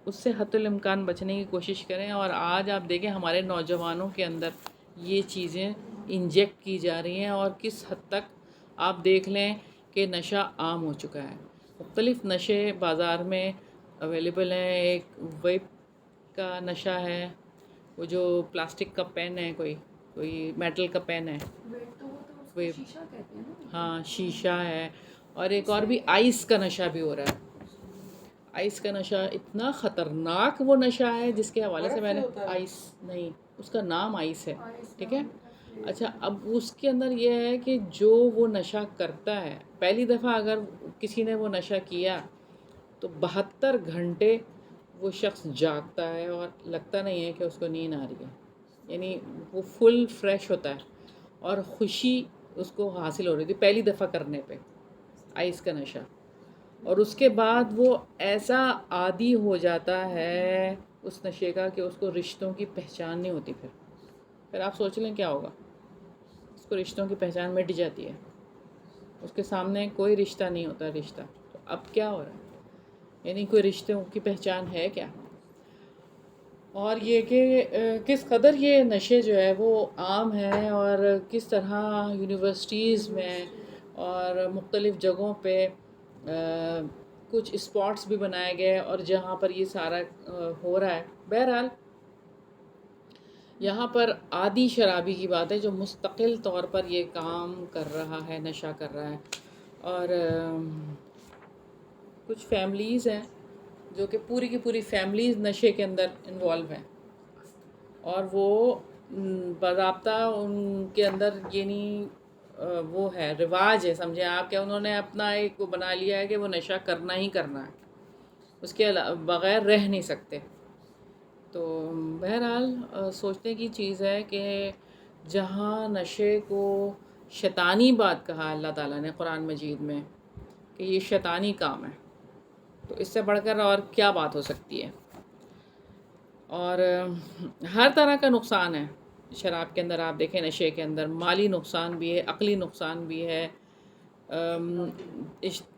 اس سے حتی الامکان بچنے کی کوشش کریں۔ اور آج آپ دیکھیں ہمارے نوجوانوں کے اندر یہ چیزیں انجیکٹ کی جا رہی ہیں، اور کس حد تک آپ دیکھ لیں کہ نشہ عام ہو چکا ہے۔ مختلف نشے بازار میں اویلیبل ہیں۔ ایک ویپ کا نشہ ہے، وہ جو پلاسٹک کا پین ہے، کوئی میٹل کا پین ہے، ویپ، ہاں شیشہ ہے، اور ایک اور بھی آئس کا نشہ بھی ہو رہا ہے۔ آئس کا نشہ اتنا خطرناک وہ نشہ ہے جس کے حوالے سے میں نے آئس نہیں، اس کا نام آئس ہے، ٹھیک ہے۔ اچھا، اب اس کے اندر یہ ہے کہ جو وہ نشہ کرتا ہے، پہلی دفعہ اگر کسی نے وہ نشہ کیا تو 72 گھنٹے وہ شخص جاگتا ہے، اور لگتا نہیں ہے کہ اس کو نیند آ رہی ہے، یعنی وہ فل فریش ہوتا ہے، اور خوشی اس کو حاصل ہو رہی تھی پہلی دفعہ کرنے پہ آئس کا نشہ۔ اور اس کے بعد وہ ایسا عادی ہو جاتا ہے اس نشے کا کہ اس کو رشتوں کی پہچان نہیں ہوتی۔ پھر آپ سوچ لیں کیا ہوگا؟ اس کو رشتوں کی پہچان مٹ جاتی ہے، اس کے سامنے کوئی رشتہ نہیں ہوتا رشتہ۔ تو اب کیا ہو رہا ہے؟ یعنی کوئی رشتوں کی پہچان ہے کیا؟ اور یہ کہ کس قدر یہ نشے جو ہے وہ عام ہیں، اور کس طرح یونیورسٹیز میں اور مختلف جگہوں پہ کچھ اسپاٹس بھی بنائے گئے، اور جہاں پر یہ سارا ہو رہا ہے۔ بہرحال یہاں پر عادی شرابی کی بات ہے جو مستقل طور پر یہ کام کر رہا ہے، نشہ کر رہا ہے۔ اور کچھ فیملیز ہیں جو کہ پوری کی پوری فیملیز نشے کے اندر انوالو ہیں، اور وہ باضابطہ ان کے اندر یعنی وہ ہے، رواج ہے، سمجھیں آپ، کہ انہوں نے اپنا ایک وہ بنا لیا ہے کہ وہ نشہ کرنا ہی کرنا ہے، اس کے بغیر رہ نہیں سکتے۔ تو بہرحال سوچنے کی چیز ہے کہ جہاں نشے کو شیطانی بات کہا اللہ تعالیٰ نے قرآن مجید میں کہ یہ شیطانی کام ہے، تو اس سے بڑھ کر اور کیا بات ہو سکتی ہے۔ اور ہر طرح کا نقصان ہے شراب کے اندر، آپ دیکھیں نشے کے اندر مالی نقصان بھی ہے، عقلی نقصان بھی ہے،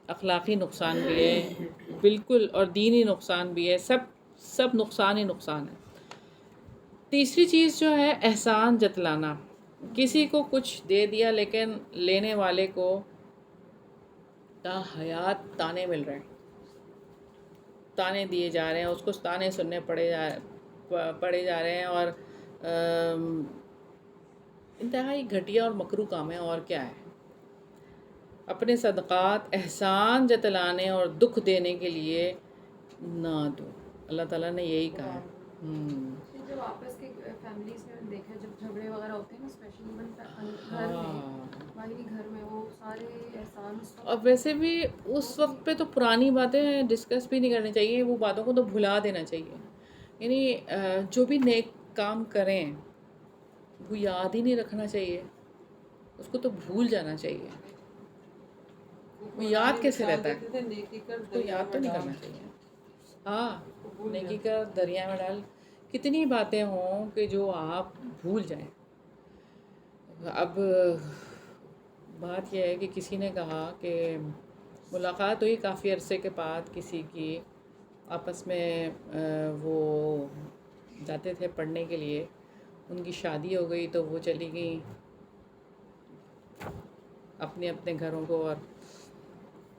اخلاقی نقصان بھی ہے، بالکل، اور دینی نقصان بھی ہے، سب نقصان ہی نقصان ہے۔ تیسری چیز جو ہے احسان جتلانا، کسی کو کچھ دے دیا لیکن لینے والے کو تا حیات تانے مل رہے ہیں، تانے دیے جا رہے ہیں، اس کو تانے سننے پڑے جا رہے ہیں، اور انتہائی گھٹیا اور مکروہ کام ہے، اور کیا ہے۔ اپنے صدقات احسان جتلانے اور دکھ دینے کے لیے نہ دو، اللہ تعالیٰ نے یہی کہا ہے۔ جب آپس کے فیملیز میں دیکھا، جب جھگڑے وغیرہ ہوتے ہیں نا، اسپیشلی گھر میں، باہری گھر میں، وہ سارے احسان اور ویسے بھی اس وقت پہ تو پرانی باتیں ڈسکس بھی نہیں کرنی چاہیے، وہ باتوں کو تو بھلا دینا چاہیے۔ یعنی جو بھی نیک کام کریں وہ یاد ہی نہیں رکھنا چاہیے، اس کو تو بھول جانا چاہیے۔ وہ یاد کیسے رہتا ہے؟ اس کو یاد تو نہیں کرنا چاہیے۔ ہاں، نیکی کا دریا میں ڈال، کتنی باتیں ہوں کہ جو آپ بھول جائیں۔ اب بات یہ ہے کہ کسی نے کہا کہ ملاقات ہوئی کافی عرصے کے بعد کسی کی، آپس میں وہ جاتے تھے پڑھنے کے لیے، ان کی شادی ہو گئی تو وہ چلی گئیں اپنے گھروں کو، اور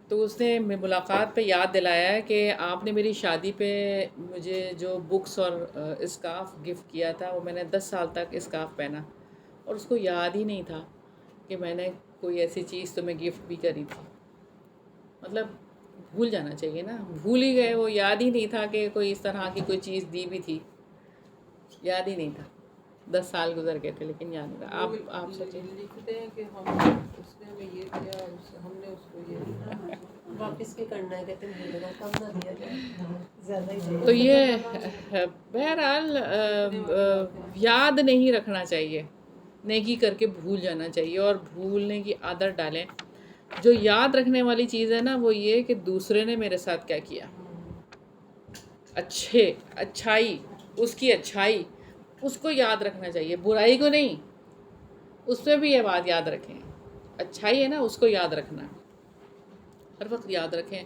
تو اس نے ملاقات پہ یاد دلایا کہ آپ نے میری شادی پہ مجھے جو بکس اور اسکارف گفٹ کیا تھا، وہ میں نے 10 سال تک اسکارف پہنا، اور اس کو یاد ہی نہیں تھا کہ میں نے کوئی ایسی چیز تمہیں گفٹ بھی کری تھی۔ مطلب بھول جانا چاہیے نا، بھول ہی گئے، وہ یاد ہی نہیں تھا کہ کوئی اس طرح کی کوئی چیز دی بھی تھی، یاد ہی نہیں تھا۔ 10 سال گزر گئے تھے لیکن یاد نہیں تھا۔ آپ سوچیں، لکھتے ہیں کہ اس نے ہمیں یہ دیا، ہم نے اس کو یہ دیا، واپس بھی کرنا ہے، کہتے ہیں بھولنا کم نہ دیا جائے، زیادہ ہی چاہیے۔ تو یہ بہرحال یاد نہیں رکھنا چاہیے، نیکی کر کے بھول جانا چاہیے، اور بھولنے کی عادت ڈالیں۔ جو یاد رکھنے والی چیز ہے نا، وہ یہ کہ دوسرے نے میرے ساتھ کیا کیا، اچھائی، اس کی اچھائی، اس کو یاد رکھنا چاہیے، برائی کو نہیں۔ اس میں بھی یہ بات یاد رکھیں، اچھائی ہے نا، اس کو یاد رکھنا، ہر وقت یاد رکھیں،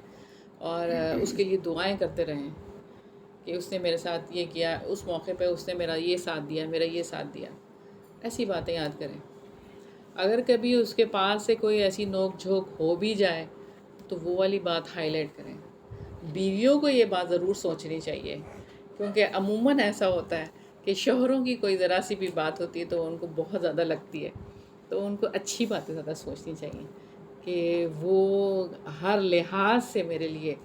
اور اس کے لیے دعائیں کرتے رہیں کہ اس نے میرے ساتھ یہ کیا، اس موقع پہ اس نے میرا یہ ساتھ دیا، میرا یہ ساتھ دیا، ایسی باتیں یاد کریں۔ اگر کبھی اس کے پاس سے کوئی ایسی نوک جھوک ہو بھی جائے تو وہ والی بات ہائی لائٹ کریں۔ بیویوں کو یہ بات ضرور سوچنی چاہیے، کیونکہ عموماً ایسا ہوتا ہے کہ شوہروں کی کوئی ذرا سی بھی بات ہوتی ہے تو ان کو بہت زیادہ لگتی ہے، تو ان کو اچھی باتیں زیادہ سوچنی چاہیے کہ وہ ہر لحاظ سے میرے لیے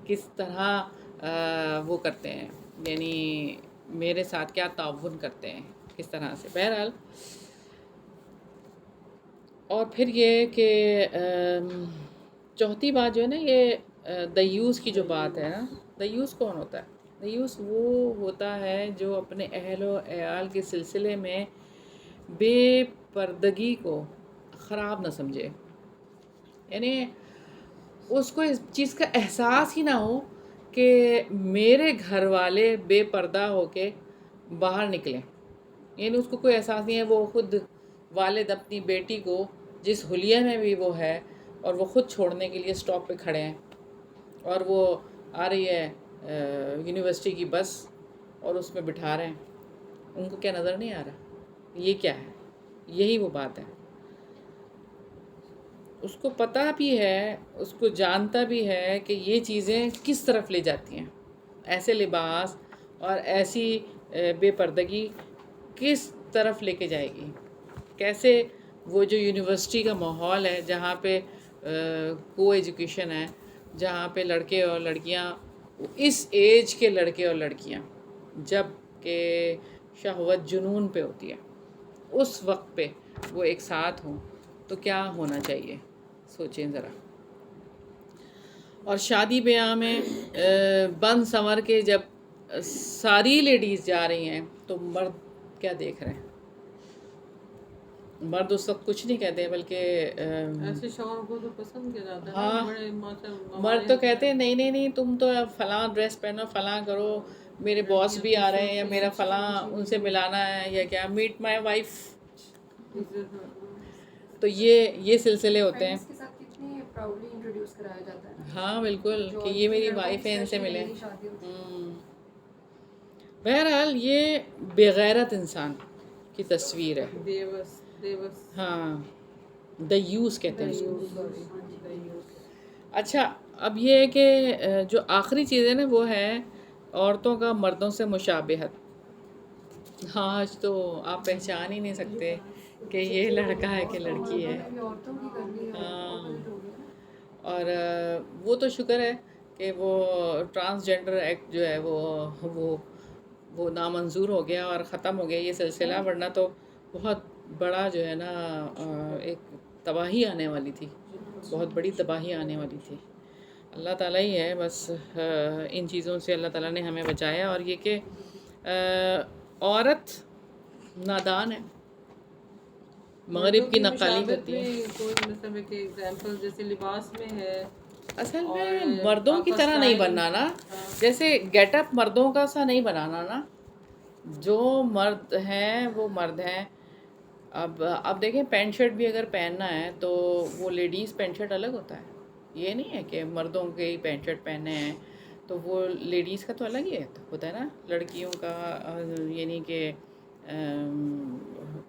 کس طرح وہ کرتے ہیں، یعنی میرے ساتھ کیا تعاون کرتے ہیں، کس طرح سے۔ بہرحال، اور پھر یہ کہ چوتھی بات جو ہے نا، یہ دیوس کی جو بات ہے نا، دیوس کون ہوتا ہے؟ دیوس وہ ہوتا ہے جو اپنے اہل و عیال کے سلسلے میں بے پردگی کو خراب نہ سمجھے، یعنی اس کو اس چیز کا احساس ہی نہ ہو کہ میرے گھر والے بے پردہ ہو کے باہر نکلیں، یعنی اس کو کوئی احساس نہیں ہے۔ وہ خود والد اپنی بیٹی کو جس حلیے میں بھی وہ ہے، اور وہ خود چھوڑنے کے لیے اسٹاپ پہ کھڑے ہیں، اور وہ آ رہی ہے یونیورسٹی کی بس اور اس میں بٹھا رہے ہیں، ان کو کیا نظر نہیں آ رہا یہ کیا ہے؟ یہی وہ بات ہے۔ اس کو پتہ بھی ہے، اس کو جانتا بھی ہے کہ یہ چیزیں کس طرف لے جاتی ہیں، ایسے لباس اور ایسی بے پردگی کس طرف لے کے جائے گی، کیسے وہ جو یونیورسٹی کا ماحول ہے جہاں پہ کو ایجوکیشن ہے، جہاں پہ لڑکے اور لڑکیاں، اس ایج کے لڑکے اور لڑکیاں جب کہ شہوت جنون پہ ہوتی ہے، اس وقت پہ وہ ایک ساتھ ہوں تو کیا ہونا چاہیے، سوچیں ذرا۔ اور شادی بیاہ میں بند سنور کے جب ساری لیڈیز جا رہی ہیں تو مرد کیا دیکھ رہے ہیں؟ مرد اس وقت کچھ نہیں کہتے، بلکہ ایسے شوہر کو تو پسند کیا جاتا ہے، ہاں، مرد تو کہتے ہیں نہیں تم تو فلاں ڈریس پہنو، فلاں کرو، میرے باس بھی آ رہے ہیں، یا میرا فلاں ان سے ملانا ہے، یا کیا، میٹ مائی وائف۔ تو یہ سلسلے ہوتے ہیں۔ کے ساتھ کتنی پراؤڈلی انٹروڈیوس کرایا جاتا ہے. ہاں بالکل کہ یہ میری وائف ہے، ان سے ملیں. شادی ہوتی ہے. بہرحال یہ بغیرت انسان کی تصویر ہے. دیوس ہاں دیوس کہتے ہیں اس کو. دیوس. اچھا اب یہ ہے کہ جو آخری چیز ہے نا وہ ہے عورتوں کا مردوں سے مشابہت. ہاں آج تو آپ پہچان ہی نہیں سکتے کہ یہ لڑکا ہے کہ لڑکی ہے. عورتوں کی کرنی ہے. ہاں اور وہ تو شکر ہے کہ وہ ٹرانسجنڈر ایکٹ جو ہے وہ نامنظور ہو گیا اور ختم ہو گیا یہ سلسلہ، ورنہ تو بہت بڑا جو ہے نا ایک تباہی آنے والی تھی، بہت بڑی تباہی آنے والی تھی. اللہ تعالیٰ ہی ہے بس ان چیزوں سے اللہ تعالیٰ نے ہمیں بچایا. اور یہ کہ عورت نادان ہے، مغرب کی نقالی کرتی ہے. کوئی مطلب کہ ایگزامپل جیسے لباس میں ہے، اصل میں مردوں کی طرح نہیں بننا نا، جیسے گیٹ اپ مردوں کا سا نہیں بنانا نا. جو مرد ہیں وہ مرد ہیں. اب دیکھیں پینٹ شرٹ بھی اگر پہننا ہے تو وہ لیڈیز پینٹ شرٹ الگ ہوتا ہے. یہ نہیں ہے کہ مردوں کے ہی پینٹ شرٹ پہننے ہیں تو وہ لیڈیز کا تو الگ ہی ہوتا ہے نا. لڑکیوں کا یعنی کہ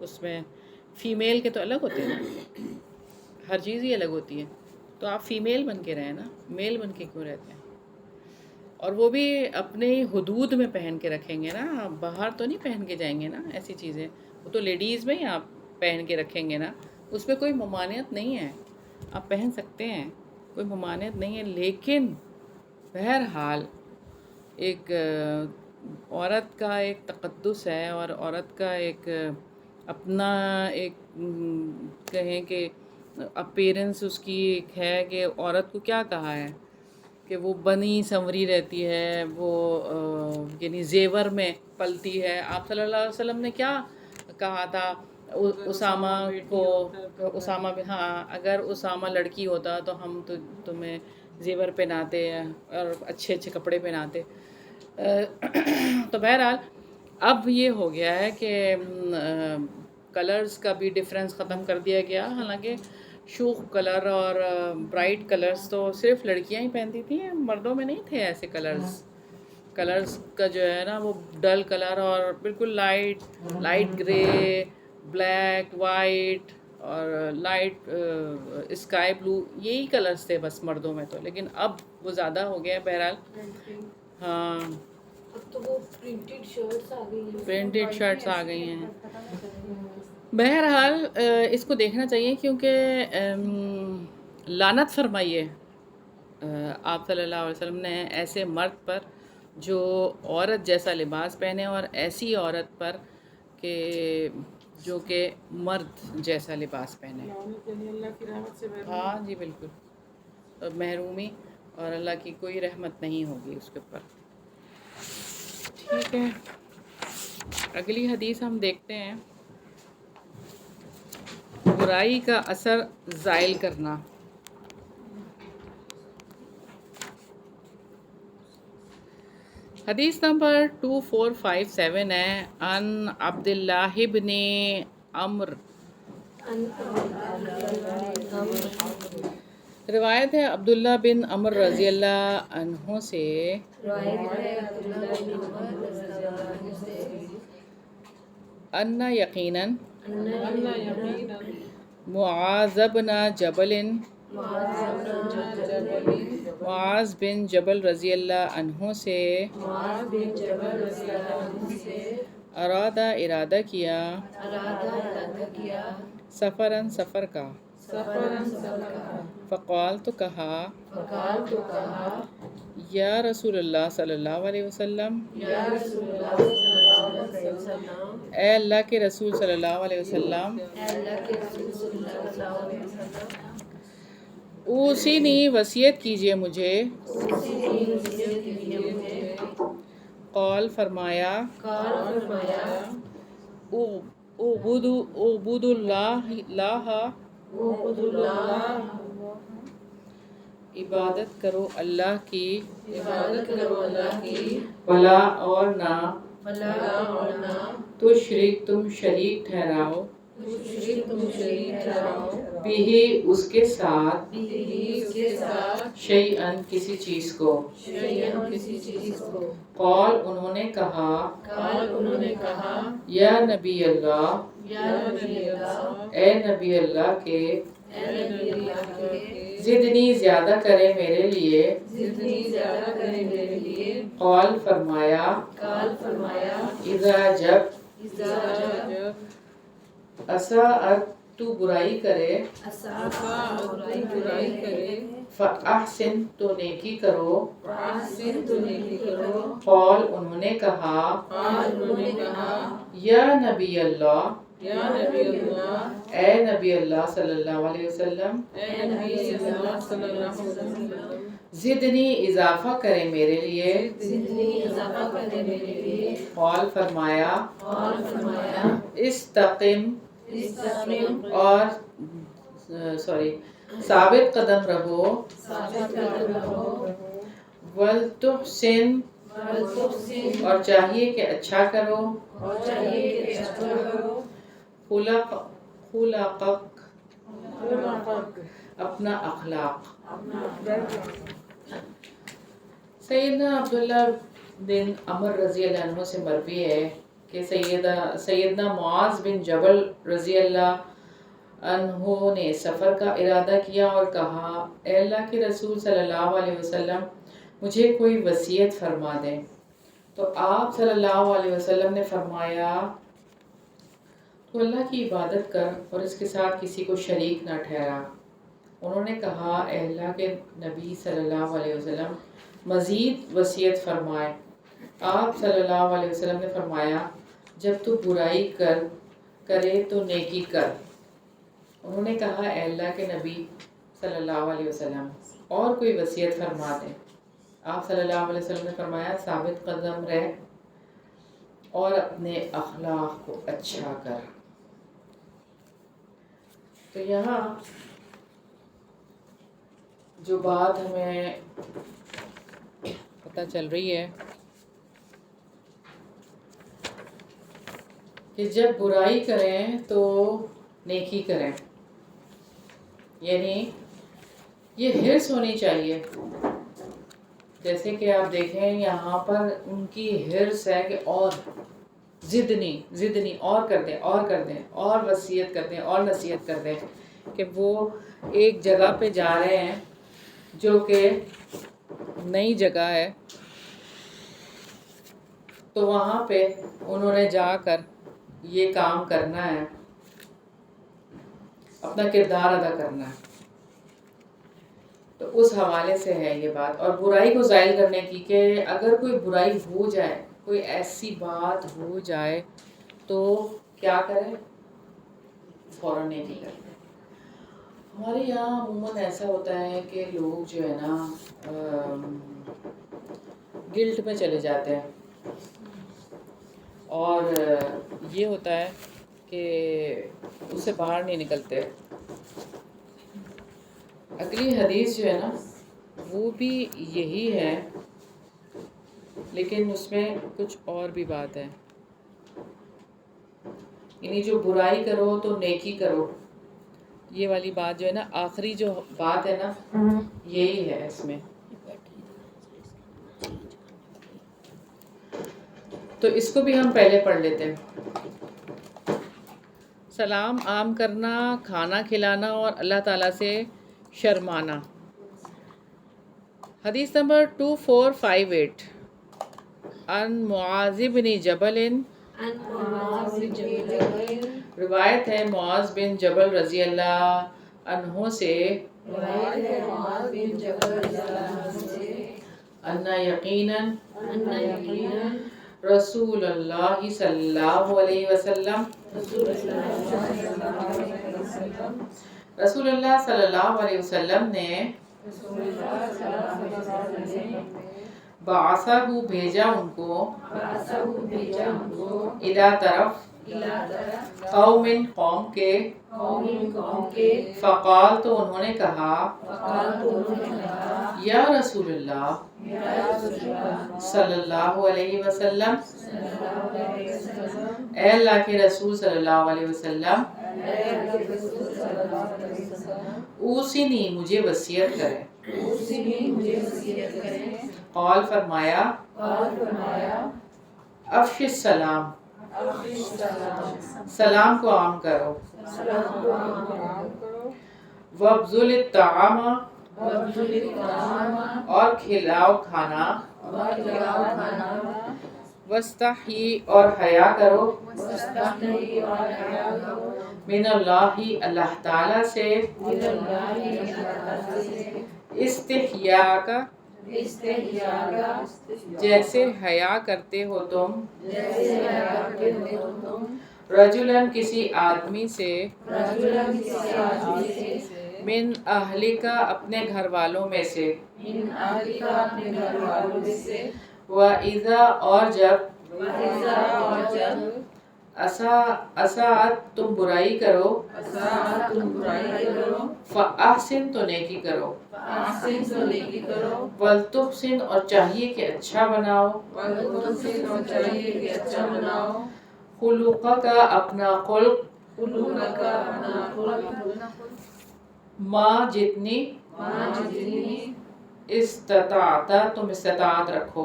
اس میں فیمیل کے تو الگ ہوتے ہیں نا، ہر چیز ہی الگ ہوتی ہے. تو آپ فیمیل بن کے رہیں نا، میل بن کے کیوں رہتے ہیں؟ اور وہ بھی اپنے حدود میں پہن کے رکھیں گے نا، باہر تو نہیں پہن کے جائیں گے نا ایسی چیزیں. وہ تو لیڈیز میں ہی آپ پہن کے رکھیں گے نا، اس میں کوئی ممانعت نہیں ہے، آپ پہن سکتے ہیں، کوئی ممانعت نہیں ہے. لیکن بہرحال ایک عورت کا ایک تقدس ہے اور عورت کا ایک اپنا ایک کہیں کہ اپیرنس اس کی ایک ہے کہ عورت کو کیا کہا ہے کہ وہ بنی سنوری رہتی ہے، وہ یعنی زیور میں پلتی ہے. آپ صلی اللہ علیہ وسلم نے کیا کہا تھا اسامہ کو؟ اسامہ بھی، ہاں اگر اسامہ لڑکی ہوتا تو ہم تو تمہیں زیور پہناتے اور اچھے اچھے کپڑے پہناتے. تو بہرحال اب یہ ہو گیا ہے کہ کلرز کا بھی ڈفرینس ختم کر دیا گیا. حالانکہ شوخ کلر اور برائٹ کلرز تو صرف لڑکیاں ہی پہنتی تھیں، مردوں میں نہیں تھے ایسے کلرز کا جو ہے نا وہ ڈل کلر اور بالکل لائٹ گرے، بلیک، وائٹ اور لائٹ اسکائی بلو، یہی کلرز تھے بس مردوں میں تو. لیکن اب وہ زیادہ ہو گیا ہے. بہرحال ہاں اب تو وہ پرنٹڈ شرٹس آ گئی ہیں. پرنٹڈ شرٹس آ گئی ہیں. بہرحال اس کو دیکھنا چاہیے کیونکہ لعنت فرمائی ہے آپ صلی اللہ علیہ وسلم نے ایسے مرد پر جو عورت جیسا لباس پہنے، اور ایسی عورت پر کہ جو کہ مرد جیسا لباس پہنے. اللہ کی رحمت سے ہاں جی بالکل محرومی، اور اللہ کی کوئی رحمت نہیں ہوگی اس کے اوپر. ٹھیک ہے، اگلی حدیث ہم دیکھتے ہیں. برائی کا اثر زائل کرنا. حدیث نمبر 2457 ہے. ان عبداللہ ابن عمر، روایت ہے عبداللہ بن عمر رضی اللہ عنہ سے، ان یقیناً معاذ بن جبل، معاذ بن جبل رضی اللہ عنہ سے ارادہ ارادہ کیا، سفراً سفر کا، فقال تو کہا، یا رسول اللہ صلی اللہ علیہ وسلم، اے اللہ کے رسول صلی اللہ علیہ وسلم، اوصینی وصیت کیجئے مجھے. قال فرمایا، اعبد اللہ، عبادت کرو اللہ کی، ولا اور نہ، تشرک تم شریک ٹھہراؤ، بھی اس کے ساتھ، کے ساتھ شیئن کسی چیز کو شیئن کسی چیز کو قال انہوں نے کہا قال انہوں نے کہا یا نبی اللہ یا نبی اللہ اے نبی اللہ کے اے نبی اللہ کے زدنی زیادہ کرے میرے لیے زدنی زیادہ کرے میرے لیے قال فرمایا قال فرمایا اذا جب جب اساءت تو برائی کرے برائی کرے فاحسن تو نیکی کرو فاحسن تو نیکی کرو قال انہوں نے کہا قال انہوں نے کہا یا نبی اللہ یا نبی اللہ اے نبی اللہ صلی اللہ علیہ وسلم اے نبی اللہ صلی اللہ علیہ وسلم زدنی اضافہ کرے میرے لیے زدنی اضافہ کرے میرے لیے قال فرمایا اور فرمایا استقم استقم اور ثابت قدم رہو ثابت قدم رہو ولتحسن والتحسن اور چاہیے کہ اچھا کرو اور چاہیے کہ اچھا کرو خلقک اپنا اخلاق سیدنا عبداللہ بن عمر رضی اللہ عنہ سے مروی ہے کہ سیدنا معاذ بن جبل رضی اللہ عنہ نے سفر کا ارادہ کیا اور کہا اے اللہ کے رسول صلی اللہ علیہ وسلم مجھے کوئی وصیت فرما دیں. تو آپ صلی اللہ علیہ وسلم نے فرمایا تو اللہ کی عبادت کر اور اس کے ساتھ کسی کو شریک نہ ٹھہرا. انہوں نے کہا اے اللہ کے نبی صلی اللہ علیہ وسلم مزید وصیت فرمائے. آپ صلی اللہ علیہ وسلم نے فرمایا جب تو برائی کرے تو نیکی کر. انہوں نے کہا اے اللہ کے نبی صلی اللہ علیہ وسلم اور کوئی وصیت فرما دیں. آپ صلی اللہ علیہ وسلم نے فرمایا ثابت قدم رہ اور اپنے اخلاق کو اچھا کر. تو یہاں جو بات ہمیں پتہ چل رہی ہے کہ جب برائی کریں تو نیکی کریں. یعنی یہ حرص ہونی چاہیے. جیسے کہ آپ دیکھیں یہاں پر ان کی حرص ہے کہ اور زدنی اور کر دیں اور وصیت کر دیں اور نصیحت کر دیں کہ وہ ایک جگہ پہ جا رہے ہیں جو کہ نئی جگہ ہے. تو وہاں پہ انہوں نے جا کر یہ کام کرنا ہے, اپنا کردار ادا کرنا ہے. تو اس حوالے سے ہے یہ بات. اور برائی کو زائل کرنے کی کہ اگر کوئی برائی ہو جائے, کوئی ایسی بات ہو جائے تو کیا کریں, فوراً نیکی کریں. ہمارے یہاں عموماً ایسا ہوتا ہے کہ لوگ جو ہے نا گلٹ میں چلے جاتے ہیں اور یہ ہوتا ہے کہ اس سے باہر نہیں نکلتے. اگلی حدیث جو ہے نا وہ بھی یہی ہے لیکن اس میں کچھ اور بھی بات ہے. یعنی جو برائی کرو تو نیکی کرو, یہ والی بات جو ہے نا آخری جو بات ہے نا یہی ہے اس میں. تو اس کو بھی ہم پہلے پڑھ لیتے ہیں. سلام عام کرنا, کھانا کھلانا اور اللہ تعالیٰ سے شرمانا. حدیث نمبر 2458 ان معاذ بن جبل, روایت ہے معاذ بن جبل رضی اللہ عنہ سے ان یقیناً رسول اللہ صلی اللہ علیہ وسلم, رسول اللہ صلی اللہ علیہ وسلم نے بعثہ بھیجا ان کو الی طرف قوم کے, فقال تو انہوں نے کہا یا رسول اللہ صلی اللہ علیہ وسلم اے اللہ کے رسول صلی اللہ علیہ وسلم اوصنی مجھے وصیت کریں. قال فرمایا افش السلام سلام کو عام کرو. وابذل الطعام اور کھلاؤ کھانا. واستحی اور حیا کرو. من اللہ اللہ تعالیٰ سے. استحیاء کا جیسے حیا کرتے ہو تم. رجلاً کسی آدمی سے. من اہلکا اپنے گھر والوں میں سے. وَإِذَا اور جب. اساءت تم برائی کرو. فَأَحْسِن تو نیکی کرو. وَلْتُحْسِن اور چاہیے کہ اچھا بناؤ. خلوقہ کا اپنا خلق. ماں جتنی. استطاعت تم استطاعت رکھو.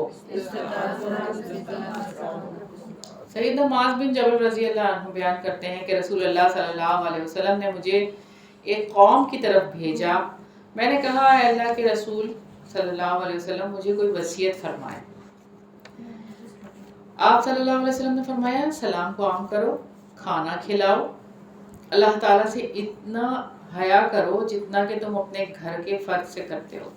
سیدنا معاذ بن جبل رضی اللہ عنہ بیان کرتے ہیں کہ رسول اللہ صلی اللہ علیہ وسلم نے مجھے ایک قوم کی طرف بھیجا. میں نے کہا اے اللہ کے رسول صلی اللہ علیہ وسلم مجھے کوئی وصیت فرمائے. آپ صلی اللہ علیہ وسلم نے فرمایا سلام کو عام کرو, کھانا کھلاؤ, اللہ تعالیٰ سے اتنا حیا کرو جتنا کہ تم اپنے گھر کے فرد سے کرتے ہو.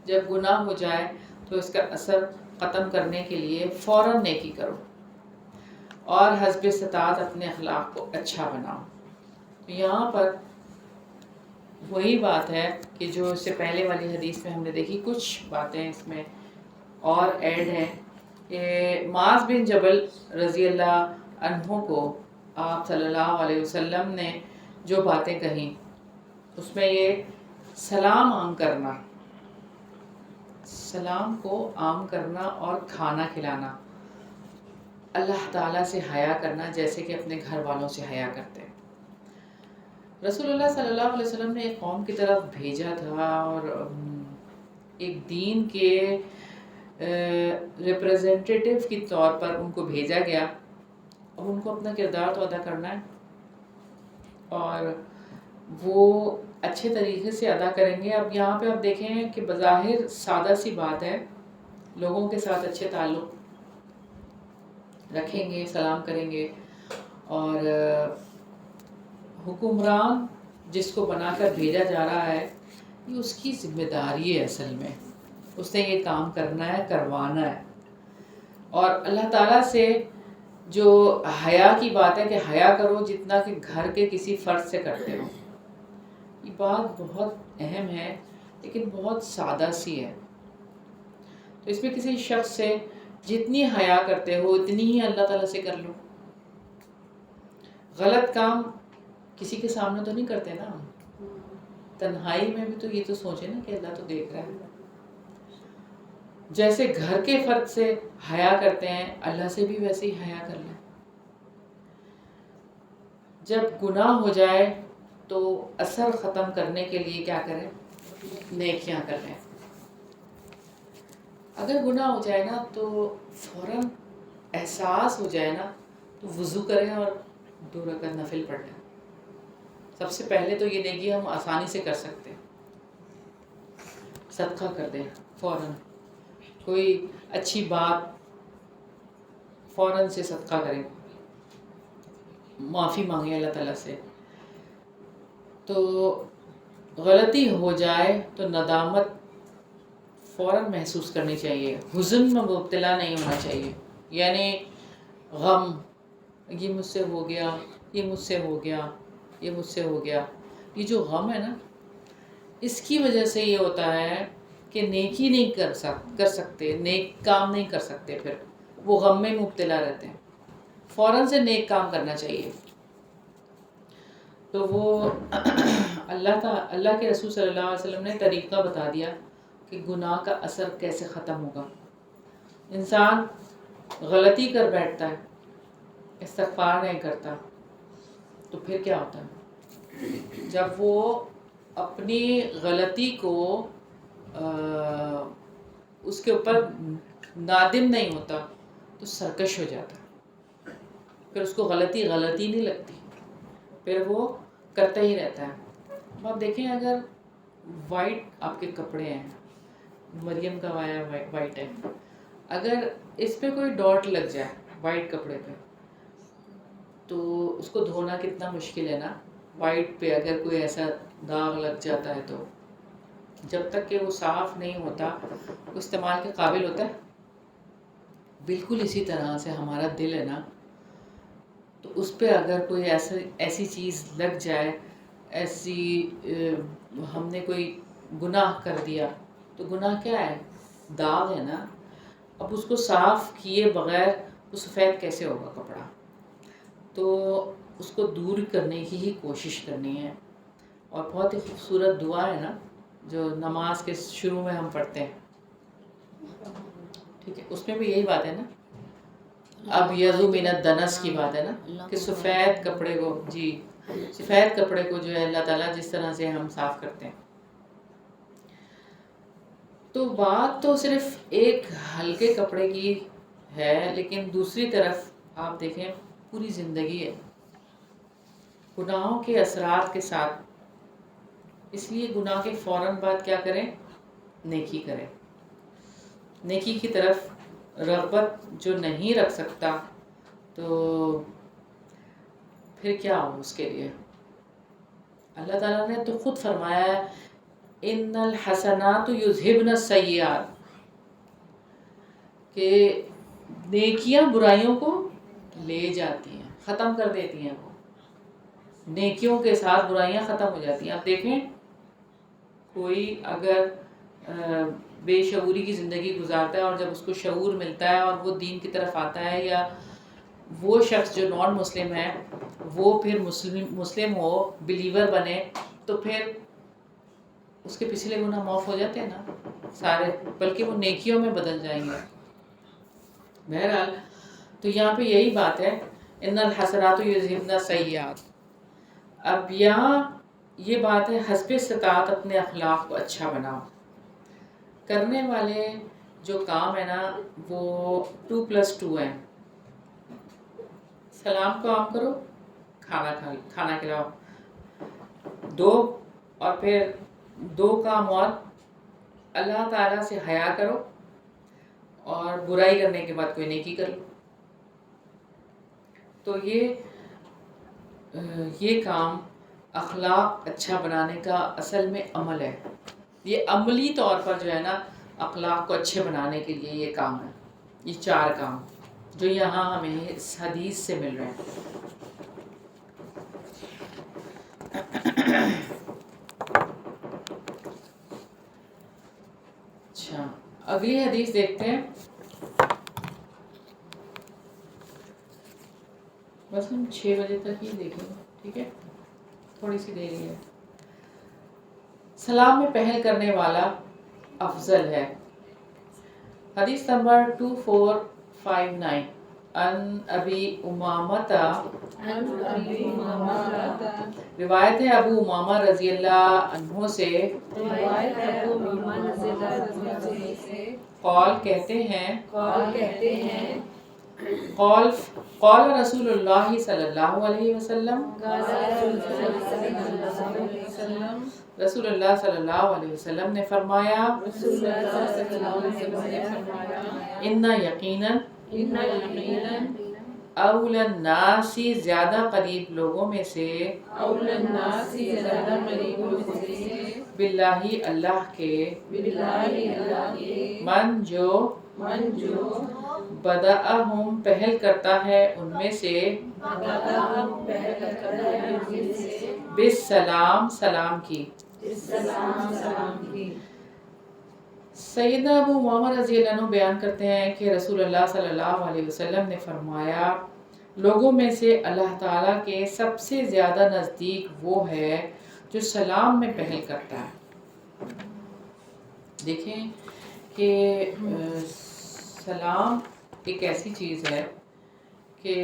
جب گناہ ہو جائے تو اس کا اثر ختم کرنے کے لیے فوراً نیکی کرو اور حسب استطاعت اپنے اخلاق کو اچھا بناؤ. تو یہاں پر وہی بات ہے کہ جو اس سے پہلے والی حدیث میں ہم نے دیکھی, کچھ باتیں اس میں اور ایڈ ہیں کہ معاذ بن جبل رضی اللہ عنہ کو آپ صلی اللہ علیہ وسلم نے جو باتیں کہیں اس میں یہ سلام عام کرنا, سلام کو عام کرنا اور کھانا کھلانا, اللہ تعالیٰ سے حیا کرنا جیسے کہ اپنے گھر والوں سے حیا کرتے ہیں. رسول اللہ صلی اللہ علیہ وسلم نے ایک قوم کی طرف بھیجا تھا اور ایک دین کے ریپریزنٹیٹیو کی طور پر ان کو بھیجا گیا. اب ان کو اپنا کردار تو ادا کرنا ہے اور وہ اچھے طریقے سے ادا کریں گے. اب یہاں پہ آپ دیکھیں کہ بظاہر سادہ سی بات ہے, لوگوں کے ساتھ اچھے تعلق رکھیں گے, سلام کریں گے, اور حکمران جس کو بنا کر بھیجا جا رہا ہے یہ اس کی ذمہ داری ہے. اصل میں اس نے یہ کام کرنا ہے, کروانا ہے. اور اللہ تعالیٰ سے جو حیا کی بات ہے کہ حیا کرو جتنا کہ گھر کے کسی فرد سے کرتے ہو, یہ بات بہت اہم ہے لیکن بہت سادہ سی ہے. تو اس میں کسی شخص سے جتنی حیا کرتے ہو اتنی ہی اللہ تعالیٰ سے کر لو. غلط کام کسی کے سامنے تو نہیں کرتے نا, تنہائی میں بھی تو یہ تو سوچے نا کہ اللہ تو دیکھ رہا ہے. جیسے گھر کے فرد سے حیا کرتے ہیں اللہ سے بھی ویسے ہی حیا کر لیں. جب گناہ ہو جائے تو اثر ختم کرنے کے لیے کیا کریں, نیکیاں کر لیں. اگر گناہ ہو جائے نا تو فوراً احساس ہو جائے نا تو وضو کریں اور 2 رکعت نفل پڑھ لیں. سب سے پہلے تو یہ نیکی ہم آسانی سے کر سکتے ہیں. صدقہ کر دیں فوراً, کوئی اچھی بات فوراً سے صدقہ کریں, معافی مانگیں اللہ تعالیٰ سے. تو غلطی ہو جائے تو ندامت فوراً محسوس کرنی چاہیے, حزن میں مبتلا نہیں ہونا چاہیے. یعنی غم, یہ مجھ سے ہو گیا, یہ مجھ سے ہو گیا, یہ مجھ سے ہو گیا. یہ جو غم ہے نا اس کی وجہ سے یہ ہوتا ہے کہ نیکی نہیں کر سکتے, نیک کام نہیں کر سکتے, پھر وہ غم میں مبتلا رہتے ہیں. فوراً سے نیک کام کرنا چاہیے. تو وہ اللہ کے رسول صلی اللہ علیہ وسلم نے طریقہ بتا دیا کہ گناہ کا اثر کیسے ختم ہوگا. انسان غلطی کر بیٹھتا ہے استغفار نہیں کرتا تو پھر کیا ہوتا ہے؟ جب وہ اپنی غلطی کو اس کے اوپر نادم نہیں ہوتا تو سرکش ہو جاتا ہے، پھر اس کو غلطی نہیں لگتی، پھر وہ کرتا ہی رہتا ہے۔ آپ دیکھیں اگر وائٹ آپ کے کپڑے ہیں، مریم کا وایا وائٹ ہے، اگر اس پہ کوئی ڈاٹ لگ جائے وائٹ کپڑے پہ تو اس کو دھونا کتنا مشکل ہے نا۔ وائٹ پہ اگر کوئی ایسا داغ لگ جاتا ہے تو جب تک کہ وہ صاف نہیں ہوتا وہ استعمال کے قابل ہوتا ہے۔ بالکل اسی طرح سے ہمارا دل ہے نا، تو اس پہ اگر کوئی ایسی چیز لگ جائے، ہم نے کوئی گناہ کر دیا تو گناہ کیا ہے؟ داغ ہے نا۔ اب اس کو صاف کیے بغیر وہ سفید کیسے ہوگا کپڑا؟ تو اس کو دور کرنے کی ہی کوشش کرنی ہے۔ اور بہت ہی خوبصورت دعا ہے نا جو نماز کے شروع میں ہم پڑھتے ہیں، ٹھیک ہے، اس میں بھی یہی بات ہے نا، اب یزو من الدنس کی بات ہے نا کہ سفید کپڑے کو، سفید کپڑے کو جو ہے اللہ تعالیٰ جس طرح سے ہم صاف کرتے ہیں۔ تو بات تو صرف ایک ہلکے کپڑے کی ہے، لیکن دوسری طرف آپ دیکھیں پوری زندگی ہے گناہوں کے اثرات کے ساتھ۔ اس لیے گناہ کے فوراً بعد کیا کریں؟ نیکی کریں۔ نیکی کی طرف رغبت جو نہیں رکھ سکتا تو پھر کیا ہو اس کے لیے؟ اللہ تعالیٰ نے تو خود فرمایا ہے ان الحسنات یذہبن السیئات، کہ نیکیاں برائیوں کو لے جاتی ہیں، ختم کر دیتی ہیں۔ وہ نیکیوں کے ساتھ برائیاں ختم ہو جاتی ہیں۔ آپ دیکھیں کوئی اگر بے شعوری کی زندگی گزارتا ہے اور جب اس کو شعور ملتا ہے اور وہ دین کی طرف آتا ہے، یا وہ شخص جو نان مسلم ہے وہ پھر مسلم ہو، بلیور بنے، تو پھر اس کے پچھلے گناہ معاف ہو جاتے ہیں نا سارے، بلکہ وہ نیکیوں میں بدل جائیں گے۔ بہرحال تو یہاں پہ یہی بات ہے ان الحسنات یذہبن السیئات۔ اب یہاں یہ بات ہے حسب استطاعت اپنے اخلاق کو اچھا بناؤ۔ کرنے والے جو کام ہے نا وہ 2+2 ہیں۔ سلام کو عام کرو، کھانا کھلاؤ، 2، اور پھر 2 کام اور، اللہ تعالیٰ سے حیا کرو اور برائی کرنے کے بعد کوئی نیکی کر لو۔ تو یہ کام اخلاق اچھا بنانے کا اصل میں عمل ہے۔ یہ عملی طور پر جو ہے نا اخلاق کو اچھے بنانے کے لیے یہ کام ہے، یہ 4 کام جو یہاں ہمیں اس حدیث سے مل رہے ہیں۔ اچھا، اگلی حدیث دیکھتے ہیں۔ بس ہم 6 بجے تک ہی دیکھیں گے، ٹھیک ہے، تھوڑی سی دیر ہی ہے۔ سلام میں پہل کرنے والا افضل ہے۔ حدیث نمبر 2459 ان ابی امامہ، روایت ہے ابو امامہ رضی اللہ عنہ سے، قول کہتے ہیں، قال رسول اللہ صلی اللہ علیہ وسلم، رسول اللہ صلی اللہ علیہ وسلم نے فرمایا، ان یقیناً اول الناس، زیادہ قریب لوگوں میں سے، باللہ اللہ کے، من جو بدأہم پہل کرتا ہے ان میں سے، بالسلام سلام کی۔ سیدنا ابو امامہ رضی اللہ عنہ بیان کرتے ہیں کہ رسول اللہ صلی اللہ علیہ وسلم نے فرمایا، لوگوں میں سے اللہ تعالیٰ کے سب سے زیادہ نزدیک وہ ہے جو سلام میں پہل کرتا ہے۔ دیکھیں کہ سلام ایک ایسی چیز ہے کہ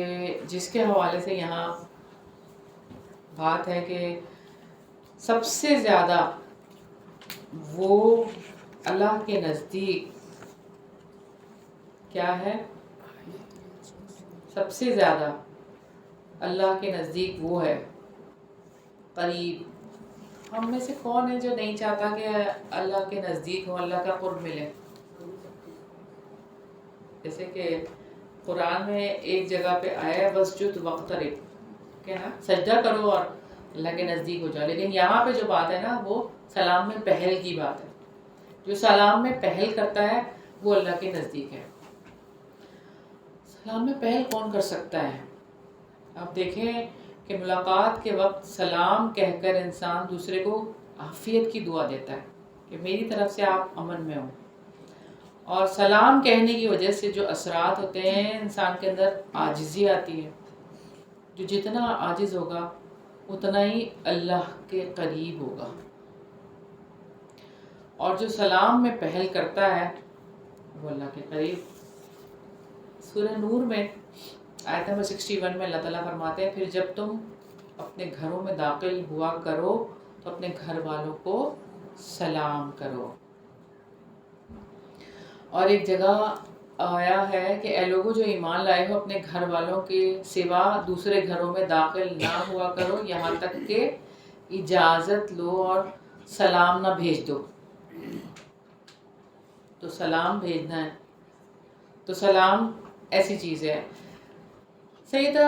جس کے حوالے سے یہاں بات ہے کہ سب سے زیادہ وہ اللہ کے نزدیک کیا ہے، سب سے زیادہ اللہ کے نزدیک وہ ہے قریب. ہم میں سے کون ہے جو نہیں چاہتا کہ اللہ کے نزدیک ہو، اللہ کا قرب ملے؟ جیسے کہ قرآن میں ایک جگہ پہ آیا ہے وسجد وقترب، کہ نا سجدہ کرو اور اللہ کے نزدیک ہو جاؤ، لیکن یہاں پہ جو بات ہے نا وہ سلام میں پہل کی بات ہے. جو سلام میں پہل کرتا ہے وہ اللہ کے نزدیک ہے. سلام میں پہل کون کر سکتا ہے؟ آپ دیکھیں کہ ملاقات کے وقت سلام کہہ کر انسان دوسرے کو عافیت کی دعا دیتا ہے کہ میری طرف سے آپ امن میں ہوں. اور سلام کہنے کی وجہ سے جو اثرات ہوتے ہیں، انسان کے اندر عاجزی آتی ہے. جو جتنا عاجز ہوگا اتنا ہی اللہ کے قریب ہوگا. اور جو سلام میں پہل کرتا ہے وہ اللہ کے قریب. سورہ نور میں آیت نمبر 61 میں اللہ تعالیٰ فرماتے ہیں پھر جب تم اپنے گھروں میں داخل ہوا کرو تو اپنے گھر والوں کو سلام کرو. اور ایک جگہ آیا ہے کہ اے لوگوں جو ایمان لائے ہو اپنے گھر والوں کے سوا دوسرے گھروں میں داخل نہ ہوا کرو یہاں تک کہ اجازت لو اور سلام نہ بھیج دو. تو سلام بھیجنا ہے. تو سلام ایسی چیز ہے. سیدہ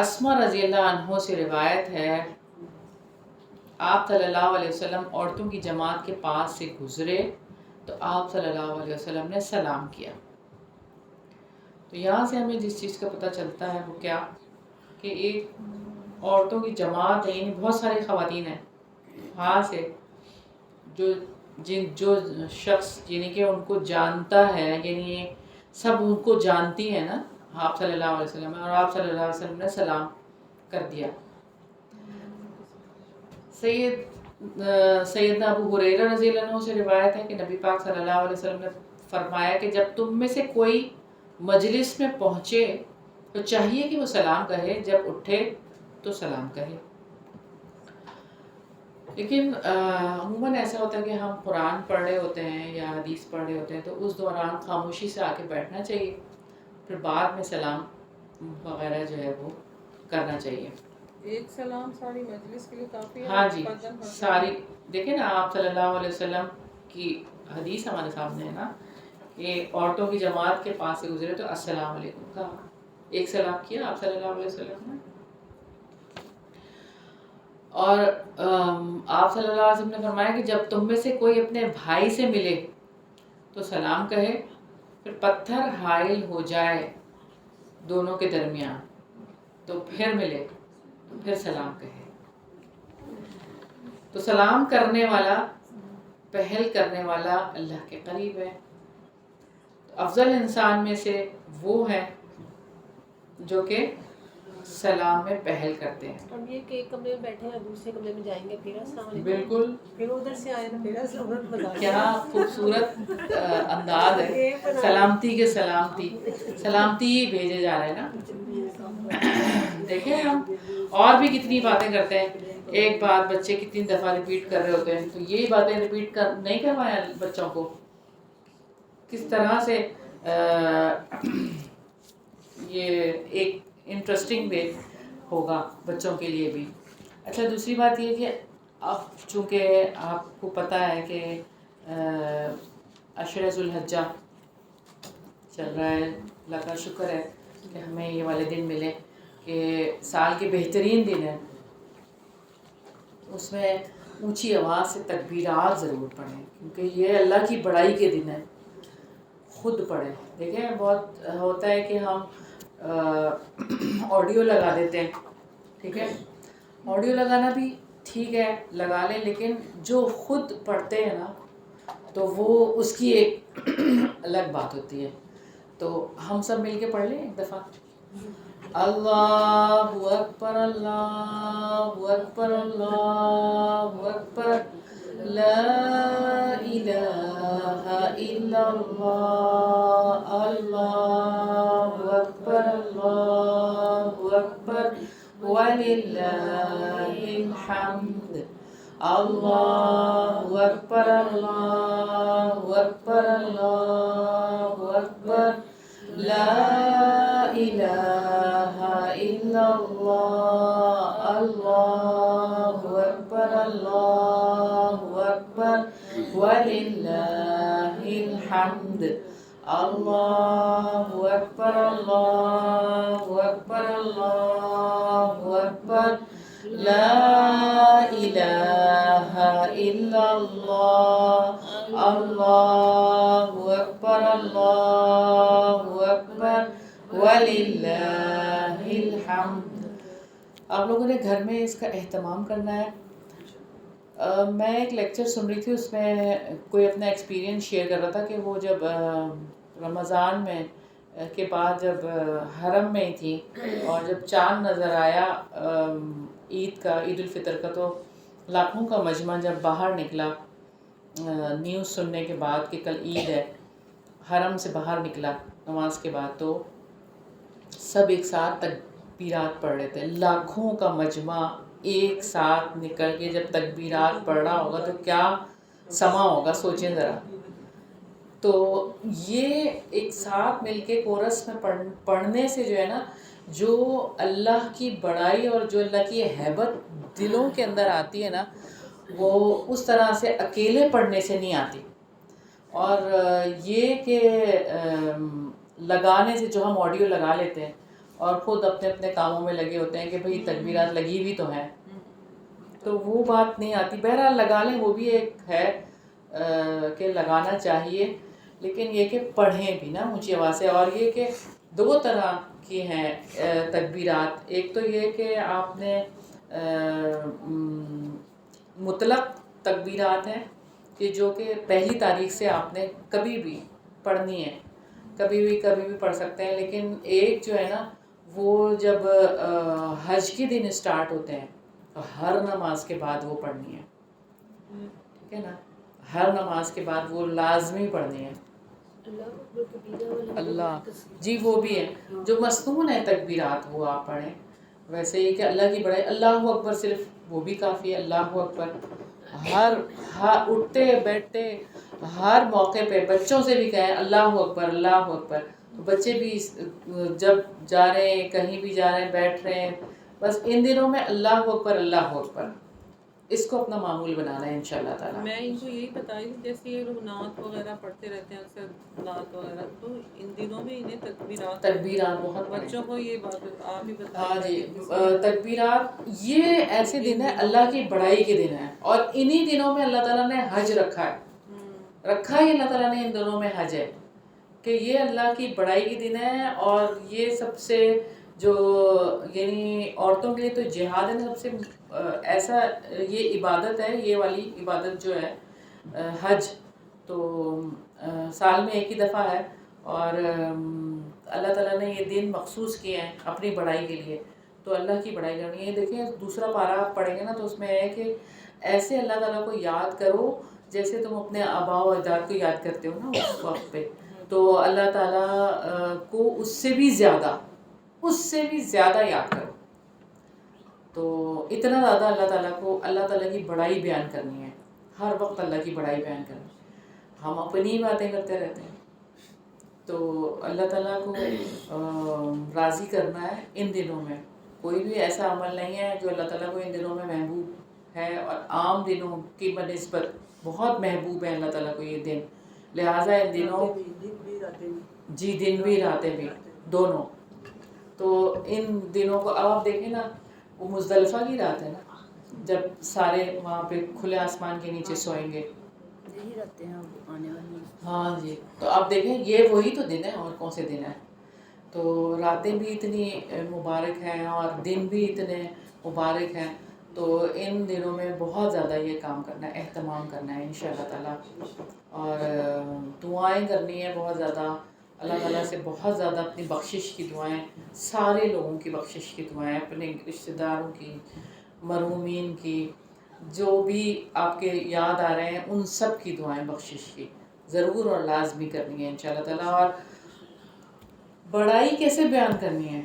اسما رضی اللہ عنہ سے روایت ہے آپ صلی اللہ علیہ وسلم عورتوں کی جماعت کے پاس سے گزرے تو آپ صلی اللہ علیہ وسلم نے سلام کیا. تو یہاں سے ہمیں جس چیز کا پتہ چلتا ہے وہ کیا کہ ایک عورتوں کی جماعت ہے، یعنی بہت ساری خواتین ہیں وہاں سے جو شخص یعنی کہ ان کو جانتا ہے، یعنی سب ان کو جانتی ہیں نا آپ صلی اللہ علیہ وسلم، اور آپ صلی اللہ علیہ وسلم نے سلام کر دیا. سیدنا ابو ہریرہ رضی اللہ عنہ سے روایت ہے کہ نبی پاک صلی اللہ علیہ وسلم نے فرمایا کہ جب تم میں سے کوئی مجلس میں پہنچے تو چاہیے کہ وہ سلام کہے، جب اٹھے تو سلام کہے. لیکن عموماً ایسا ہوتا ہے کہ ہم قرآن پڑھ رہے ہوتے ہیں یا حدیث پڑھ رہے ہوتے ہیں تو اس دوران خاموشی سے آ کے بیٹھنا چاہیے، پھر بعد میں سلام وغیرہ جو ہے وہ کرنا چاہیے. ایک سلام ساری مجلس کے لیے کافی ہے. ہاں جی، ساری دیکھیں نا آپ صلی اللہ علیہ وسلم کی حدیث ہمارے سامنے ہے نا کہ عورتوں کی جماعت کے پاس سے گزرے تو السلام علیکم کہا، ایک سلام کیا آپ صلی اللہ علیہ وسلم نے. اور آپ صلی اللہ علیہ وسلم نے فرمایا کہ جب تم میں سے کوئی اپنے بھائی سے ملے تو سلام کہے، پھر پتھر حائل ہو جائے دونوں کے درمیان تو پھر ملے تو پھر سلام کہے. تو سلام کرنے والا، پہل کرنے والا اللہ کے قریب ہے. افضل انسان میں سے وہ ہے جو کہ سلام میں پہل کرتے ہیں. اب یہ کہ ایک کمرے میں بیٹھے ہیں دوسرے کمرے میں جائیں گے پھر السلام علیکم، بالکل پھر ادھر سے آئے تو پھر السلام علیکم. کیا خوبصورت انداز ہے. سلامتی کے سلامتی ہی بھیجے جا رہے ہیں نا. دیکھیں ہم اور بھی کتنی باتیں کرتے ہیں. ایک بات بچے کتنی دفعہ ریپیٹ کر رہے ہوتے ہیں، تو یہی باتیں ریپیٹ نہیں کروایا بچوں کو. کس طرح سے یہ ایک انٹرسٹنگ وے ہوگا بچوں کے لیے بھی. اچھا دوسری بات یہ کہ اب چونکہ آپ کو پتہ ہے کہ عشرہ ذو الحجہ چل رہا ہے، اللہ کا شکر ہے کہ ہمیں یہ والے دن ملے کہ سال کے بہترین دن ہے. اس میں اونچی آواز سے تکبیرات ضرور پڑھیں کیونکہ یہ اللہ کی بڑائی کے دن ہے. خود پڑھیں. دیکھیں بہت ہوتا ہے کہ ہم آڈیو لگا دیتے ہیں، ٹھیک ہے، آڈیو لگانا بھی ٹھیک ہے لگا لیں، لیکن جو خود پڑھتے ہیں نا تو وہ اس کی ایک الگ بات ہوتی ہے. تو ہم سب مل کے پڑھ لیں ایک دفعہ. اللہ اکبر اللہ اکبر اللہ اکبر لا الہ الا اللہ اللہ اکبر اللہ وَلِلَّهِ الْحَمْدُ اللہ اکبر اللہ اکبر اللہ اکبر لا الہ الا اللہ اللہ اکبر اللہ اکبر وللہ الحمد اللہ اکبر اللہ اکبر اللہ اکبر لا الہ الا اللہ اللہ اکبر اللہ اکبر وللہ الحمد۔ آپ لوگوں نے گھر میں اس کا اہتمام کرنا ہے۔ میں ایک لیکچر سن رہی تھی، اس میں کوئی اپنا ایکسپیرینس شیئر کر رہا تھا کہ وہ جب رمضان میں کے بعد جب حرم میں تھی اور جب چاند نظر آیا عید کا، عید الفطر کا، تو لاکھوں کا مجمع جب باہر نکلا نیوز سننے کے بعد کہ کل عید ہے، حرم سے باہر نکلا نماز کے بعد، تو سب ایک ساتھ تکبیرات پڑھ رہے تھے۔ لاکھوں کا مجمع ایک ساتھ نکل کے جب تکبیرات پڑھ رہا ہوگا تو کیا سما ہوگا، سوچیں ذرا۔ تو یہ ایک ساتھ مل کے کورس میں پڑھنے سے جو ہے نا، جو اللہ کی بڑائی اور جو اللہ کی ہیبت دلوں کے اندر آتی ہے نا، وہ اس طرح سے اکیلے پڑھنے سے نہیں آتی۔ اور یہ کہ لگانے سے، جو ہم آڈیو لگا لیتے ہیں اور خود اپنے اپنے کاموں میں لگے ہوتے ہیں کہ بھئی تکبیرات لگی ہوئی تو ہیں، تو وہ بات نہیں آتی۔ بہرحال لگا لیں، وہ بھی ایک ہے کہ لگانا چاہیے، لیکن یہ کہ پڑھیں بھی نا اونچی آواز سے۔ اور یہ کہ دو طرح کی ہیں تکبیرات، ایک تو یہ کہ آپ نے مطلق تکبیرات ہیں کہ جو کہ پہلی تاریخ سے آپ نے کبھی بھی پڑھنی ہے، کبھی بھی پڑھ سکتے ہیں، لیکن ایک جو ہے نا وہ جب حج کے دن اسٹارٹ ہوتے ہیں تو ہر نماز کے بعد وہ پڑھنی ہے، ٹھیک ہے نا، ہر نماز کے بعد وہ لازمی پڑھنی ہے۔ اللہ جی وہ بھی ہے، جو مسنون ہے تکبیرات وہ آپ پڑھیں۔ ویسے یہ کہ اللہ کی بڑائی، اللہ اکبر صرف وہ بھی کافی ہے، اللہ اکبر ہر اٹھتے بیٹھتے ہر موقع پہ بچوں سے بھی کہیں اللہ اکبر اللہ اکبر، تو بچے بھی جب جا رہے ہیں کہیں بھی جا رہے ہیں بیٹھ رہے ہیں، بس ان دنوں میں اللہ اکبر اس کو اپنا معمول بنانا ہے انشاءاللہ تعالیٰ۔ میں ان کو یہی بتائی تھی، جیسے یہ لوگ نعت وغیرہ پڑھتے رہتے ہیں اکثر نعت وغیرہ، تو ان دنوں میں انہیں تکبیرات بہت بچوں کو یہ بات آپ ہی بتائیں۔ ہاں جی، تکبیرات یہ ایسے دن ہیں اللہ کی بڑائی کے دن ہیں، اور انہی دنوں میں اللہ تعالیٰ نے حج رکھا ہے اللہ تعالیٰ نے ان دنوں میں حج ہے کہ یہ اللہ کی بڑائی کے دن ہے۔ اور یہ سب سے جو یعنی عورتوں کے لیے تو جہاد ہے سب سے ایسا، یہ عبادت ہے، یہ والی عبادت جو ہے حج، تو سال میں ایک ہی دفعہ ہے، اور اللہ تعالیٰ نے یہ دن مخصوص کیے ہیں اپنی بڑائی کے لیے، تو اللہ کی بڑائی کرنی ہے۔ دیکھیں دوسرا پارہ آپ پڑھیں گے نا تو اس میں ہے کہ ایسے اللہ تعالیٰ کو یاد کرو جیسے تم اپنے آباء و اجداد کو یاد کرتے ہو نا اس وقت پہ، تو اللہ تعالیٰ کو اس سے بھی زیادہ یاد کرو، تو اتنا زیادہ اللہ تعالیٰ کی بڑائی بیان کرنی ہے، ہر وقت اللہ کی بڑائی بیان کرنی ہے۔ ہم اپنی باتیں کرتے رہتے ہیں، تو اللہ تعالیٰ کو راضی کرنا ہے ان دنوں میں۔ کوئی بھی ایسا عمل نہیں ہے جو اللہ تعالیٰ کو ان دنوں میں محبوب ہے، اور عام دنوں کی بنسبت بہت محبوب ہے اللہ تعالیٰ کو یہ دن، لہٰذا ان دنوں جی دن بھی راتیں بھی دونوں، تو ان دنوں کو اب آپ دیکھیں نا، وہ مزدلفہ کی رات ہے نا جب سارے وہاں پہ کھلے آسمان کے نیچے سوئیں گے، یہی رہتے ہیں آنے والی۔ ہاں جی، تو آپ دیکھیں یہ وہی تو دن ہے، اور کون سے دن ہیں؟ تو راتیں بھی اتنی مبارک ہیں اور دن بھی اتنے مبارک ہیں، تو ان دنوں میں بہت زیادہ یہ کام کرنا ہے، اہتمام کرنا ہے انشاءاللہ تعالیٰ، اور دعائیں کرنی ہے بہت زیادہ، اللہ تعالیٰ سے بہت زیادہ اپنی بخشش کی دعائیں، سارے لوگوں کی بخشش کی دعائیں، اپنے رشتہ داروں کی، مرحومین کی، جو بھی آپ کے یاد آ رہے ہیں ان سب کی دعائیں بخشش کی ضرور اور لازمی کرنی ہے انشاءاللہ تعالیٰ۔ اور بڑائی کیسے بیان کرنی ہے؟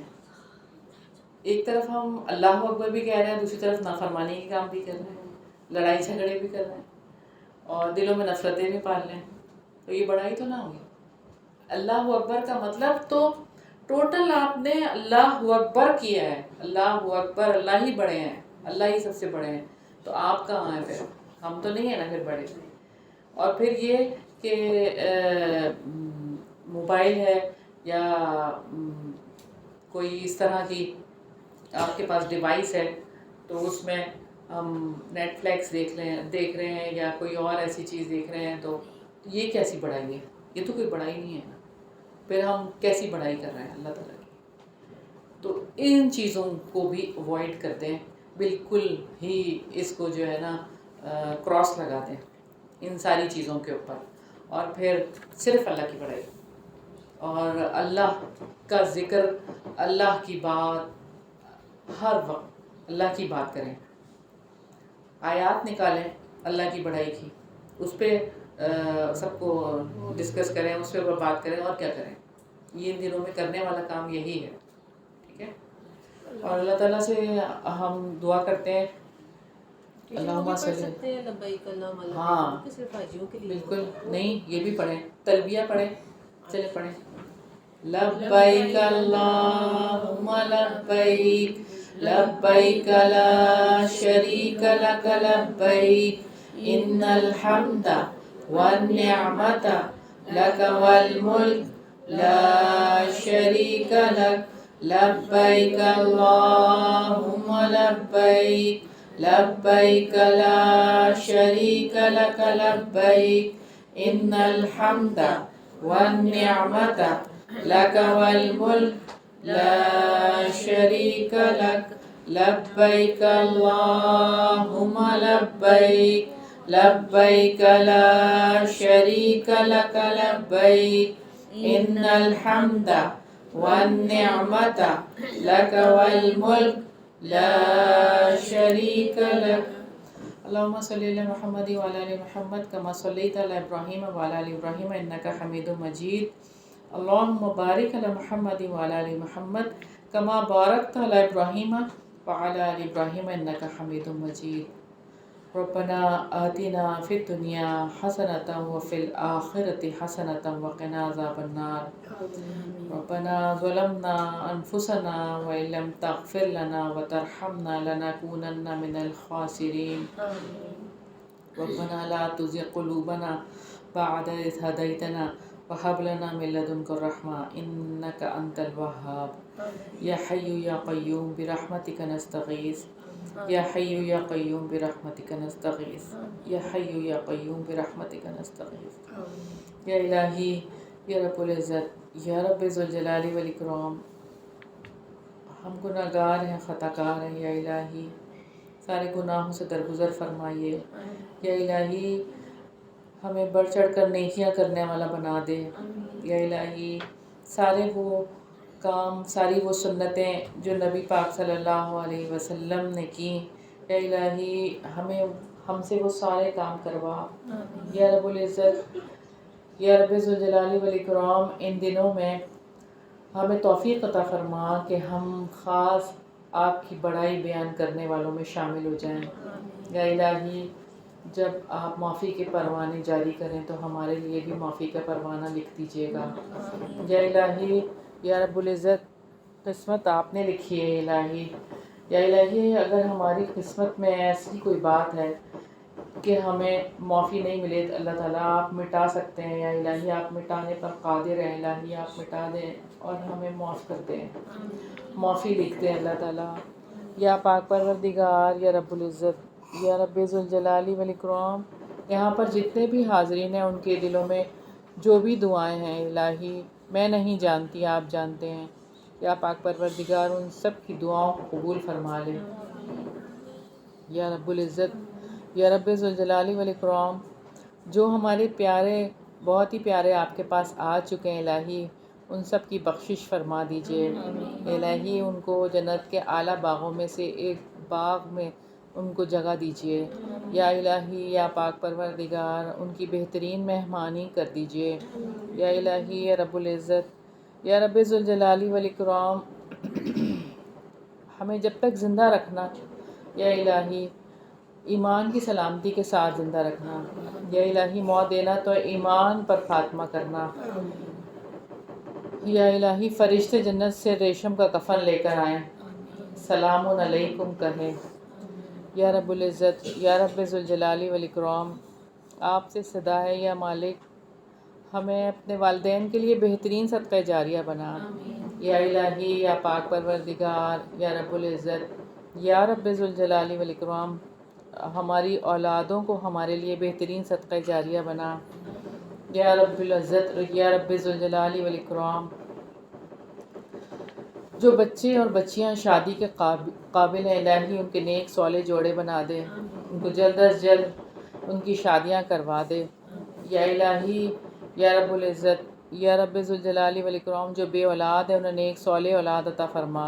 ایک طرف ہم اللہ اکبر بھی کہہ رہے ہیں، دوسری طرف نافرمانی کے کام بھی کر رہے ہیں، لڑائی جھگڑے بھی کر رہے ہیں اور دلوں میں نفرتیں بھی پال رہے ہیں، تو یہ بڑائی تو نہ ہوگی۔ اللہ اکبر کا مطلب تو ٹوٹل آپ نے اللہ اکبر کیا ہے، اللہ اکبر، اللہ ہی بڑے ہیں، اللہ ہی سب سے بڑے ہیں، تو آپ کہاں ہیں پھر؟ ہم تو نہیں ہیں نا پھر بڑے۔ اور پھر یہ کہ موبائل ہے یا کوئی اس طرح کی آپ کے پاس ڈیوائس ہے تو اس میں ہم نیٹ فلیکس دیکھ رہے ہیں یا کوئی اور ایسی چیز دیکھ رہے ہیں، تو یہ کیسی بڑائی ہے؟ یہ تو کوئی بڑائی نہیں ہے نا، پھر ہم کیسی بڑائی کر رہے ہیں اللہ تعالیٰ کی؟ تو ان چیزوں کو بھی اوائڈ کر دیں، بالکل ہی اس کو جو ہے نا کراس لگا دیں ان ساری چیزوں کے اوپر، اور پھر صرف اللہ کی بڑائی اور اللہ کا ذکر، اللہ کی بات، ہر وقت اللہ کی بات کریں، آیات نکالیں اللہ کی بڑائی کی، اس پہ سب کو ڈسکس کریں، اس پہ بات کریں، اور کیا کریں؟ یہ ان دنوں میں کرنے والا کام یہی ہے، ٹھیک ہے؟ اور اللہ تعالیٰ سے ہم دعا کرتے ہیں اللہم صلی، لبیک اللہم لبیک، ہاں صرف حاجیوں کے لیے بالکل نہیں، یہ بھی پڑھیں، تلبیہ پڑھیں، چلے پڑھیں، لبیک اللہم لبیک لبیک لا شریک لک لبیک ان الحمد والنعمت لک والملک لا شریک لک لبیک اللہم لبیک لبیک لا شریک لک لبیک ان الحمد والنعمت لک والملک لا شریک لک لبیک اللہم لبیک لبیک لا شریک لک لبیک ان الحمد والنعمت لک والملک لا شریک لک۔ اللہم صلی علی محمد وعلی آل محمد کما صلیت علی ابراہیم وعلی آل ابراہیم انک حمید مجید۔ اللہم بارک علی محمد وعلی آل محمد کما بارکت علی ابراہیم وعلی آل ابراہیم انک حمید مجید۔ ربنا آتنا فی الدنیا حسنۃ وفی الآخرۃ حسنۃ وقنا عذاب النار۔ ربنا ظلمنا انفسنا وان لم تغفر لنا وترحمنا لنکونن من الخاسرین۔ ربنا لا تزغ قلوبنا بعد إذ هديتنا وهب لنا من لدنك الرحمة إنك أنت الوهاب۔ يا حي يا قيوم برحمتك نستغيث، يا حي يا قيوم برحمتك نستغيث، يا حي يا قيوم برحمتك نستغيث۔ یا الہی، یا رب العزت، یا رب ذوالجلال والاکرام، ہم گناہگار ہیں، خطا کار ہیں، یا الہی سارے گناہوں سے درگزر فرمائیے، یا الہی ہمیں بڑھ چڑھ کر نیکیاں کرنے والا بنا دے، یا الہی سارے وہ کام، ساری وہ سنتیں جو نبی پاک صلی اللہ علیہ وسلم نے کی، یا الہی ہم سے وہ سارے کام کروا، یا رب العزت، یا رب ذوالجلال والاکرام ان دنوں میں ہمیں توفیق عطا فرما کہ ہم خاص آپ کی بڑائی بیان کرنے والوں میں شامل ہو جائیں، یا الہی جب آپ معافی کے پروانے جاری کریں تو ہمارے لیے بھی معافی کا پروانہ لکھ دیجیے گا، یا الہی، یا رب العزت قسمت آپ نے لکھی ہے الہی، یا الہی اگر ہماری قسمت میں ایسی کوئی بات ہے کہ ہمیں معافی نہیں ملے تو اللہ تعالیٰ آپ مٹا سکتے ہیں، یا الہی آپ مٹانے پر قادر ہیں، الہی آپ مٹا دیں اور ہمیں معاف کر دیں، معافی لکھ دیں اللہ تعالیٰ، یا پاک پروردگار، یا رب العزت، یا رب ذوالجلال والاکرام، یہاں پر جتنے بھی حاضرین ہیں ان کے دلوں میں جو بھی دعائیں ہیں الہی میں نہیں جانتی، آپ جانتے ہیں، یا پاک پروردگار ان سب کی دعاؤں کو قبول فرما لے، یا رب العزت، یا رب ذوالجلال والاکرام، جو ہمارے پیارے، بہت ہی پیارے آپ کے پاس آ چکے ہیں الہی ان سب کی بخشش فرما دیجئے، الہی ان کو جنت کے اعلیٰ باغوں میں سے ایک باغ میں ان کو جگہ دیجئے، یا الہی، یا پاک پروردگار ان کی بہترین مہمانی کر دیجئے، یا الہی، یا رب العزت، یا رب ذوالجلال والاکرام، ہمیں جب تک زندہ رکھنا یا الہی ایمان کی سلامتی کے ساتھ زندہ رکھنا، یا الہی موت دینا تو ایمان پر خاتمہ کرنا، یا الہی فرشتے جنت سے ریشم کا کفن لے کر آئیں، سلام علیکم کہیں۔ یا رب العزت، یا رب ذوالجلال والاکرام، آپ سے صدا ہے یا مالک، ہمیں اپنے والدین کے لیے بہترین صدقہ جاریہ بنا، یا الہی یا پاک پروردگار، یا رب العزت، یا رب ذوالجلال والاکرام، ہماری اولادوں کو ہمارے لیے بہترین صدقہ جاریہ بنا، یا رب العزت، یا رب ذوالجلال والاکرام۔ جو بچے اور بچیاں شادی کے قابل ہیں الہی ان کے نیک صالح جوڑے بنا دے، ان کو جلد از جلد ان کی شادیاں کروا دے، یا الہی یا رب العزت، یا رب ذوالجلال والاکرام، جو بے اولاد ہے انہیں نیک صالح اولاد عطا فرما،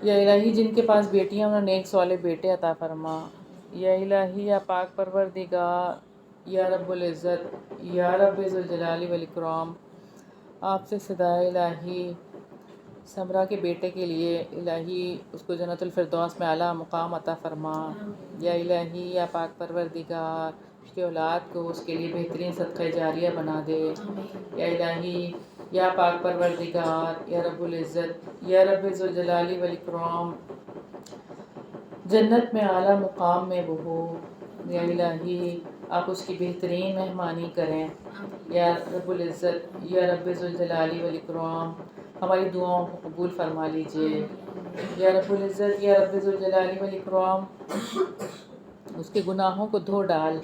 یا الہی جن کے پاس بیٹیاں انہیں نیک صالح بیٹے عطا فرما، یا الہی یا پاک پروردگار، یا رب العزت، یا رب ذوالجلال والاکرام، آپ سے صدا ہے الہی سمرہ کے بیٹے کے لیے الہی اس کو جنت الفردوس میں اعلیٰ مقام عطا فرما، یا الہی یا پاک پروردگار اس کے اولاد کو اس کے لیے بہترین صدقہ جاریہ بنا دے، یا الہی یا پاک پروردگار، یا رب العزت، یا رب ذوالجلال والاکرام، جنت میں اعلیٰ مقام میں وہ ہو، یا الہی آپ اس کی بہترین مہمانی کریں، یا رب العزت، یا رب ذوالجلال والاکرام، ہماری دعاؤں کو قبول فرما لیجئے، یا رب العزت، یا رب ذوالجلال والاکرام، اس کے گناہوں کو دھو ڈال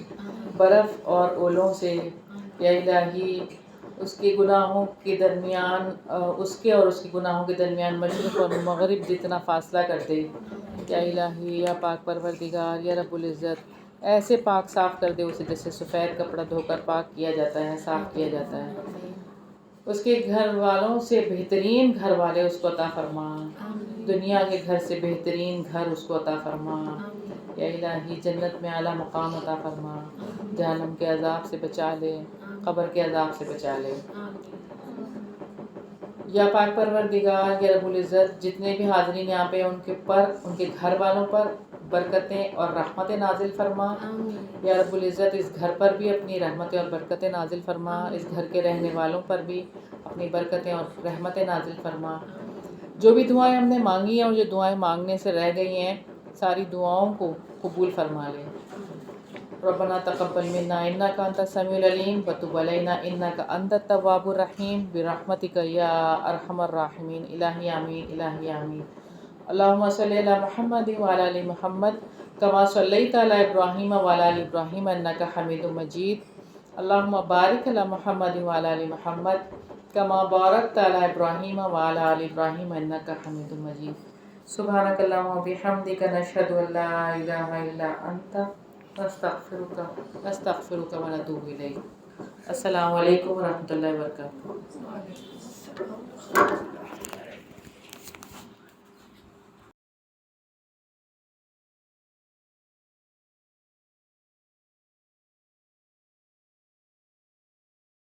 برف اور اولوں سے، یا الہی اس کے گناہوں کے درمیان اس کے اور اس کے گناہوں کے درمیان مشرق اور مغرب جتنا فاصلہ کر دے، یا الہی یا پاک پروردگار، یا رب العزت ایسے پاک صاف کر دے اسے جیسے سفید کپڑا دھو کر پاک کیا جاتا ہے، صاف کیا جاتا ہے، اس کے گھر والوں سے بہترین گھر والے اس کو عطا فرما، دنیا کے گھر سے بہترین گھر اس کو عطا فرما، یا الہی جنت میں اعلیٰ مقام عطا فرما، جہنم کے عذاب سے بچا لے، قبر کے عذاب سے بچا لے، یا پاک پروردگار، یا رب العزت جتنے بھی حاضرین یہاں پہ ان کے پر ان کے گھر والوں پر برکتیں اور رحمتیں نازل فرما، یا رب العزت اس گھر پر بھی اپنی رحمتیں اور برکتیں نازل فرما، اس گھر کے رہنے والوں پر بھی اپنی برکتیں اور رحمتیں نازل فرما، جو بھی دعائیں ہم نے مانگی ہیں اور جو دعائیں مانگنے سے رہ گئی ہیں ساری دعاؤں کو قبول فرما لے۔ ربنا تقبل منا انک انت السمیع العلیم وتب علینا انک انت التواب الرحیم برحمتک یا ارحم الراحمین، الہی آمین، الہی آمین۔ اللہم صلی علی محمد وعلی آل محمد کما صلیت علی ابراہیم وعلی آل ابراہیم انک حمید مجید، اللہم بارک علی محمد وعلی آل محمد کما بارکت علی ابراہیم وعلی آل ابراہیم انک حمید مجید۔ سبحانک اللہم وبحمدک نشہد ان لا الہ الا انت نستغفرک ونتوب الیک۔ السلام علیکم ورحمۃ اللہ وبرکاتہ۔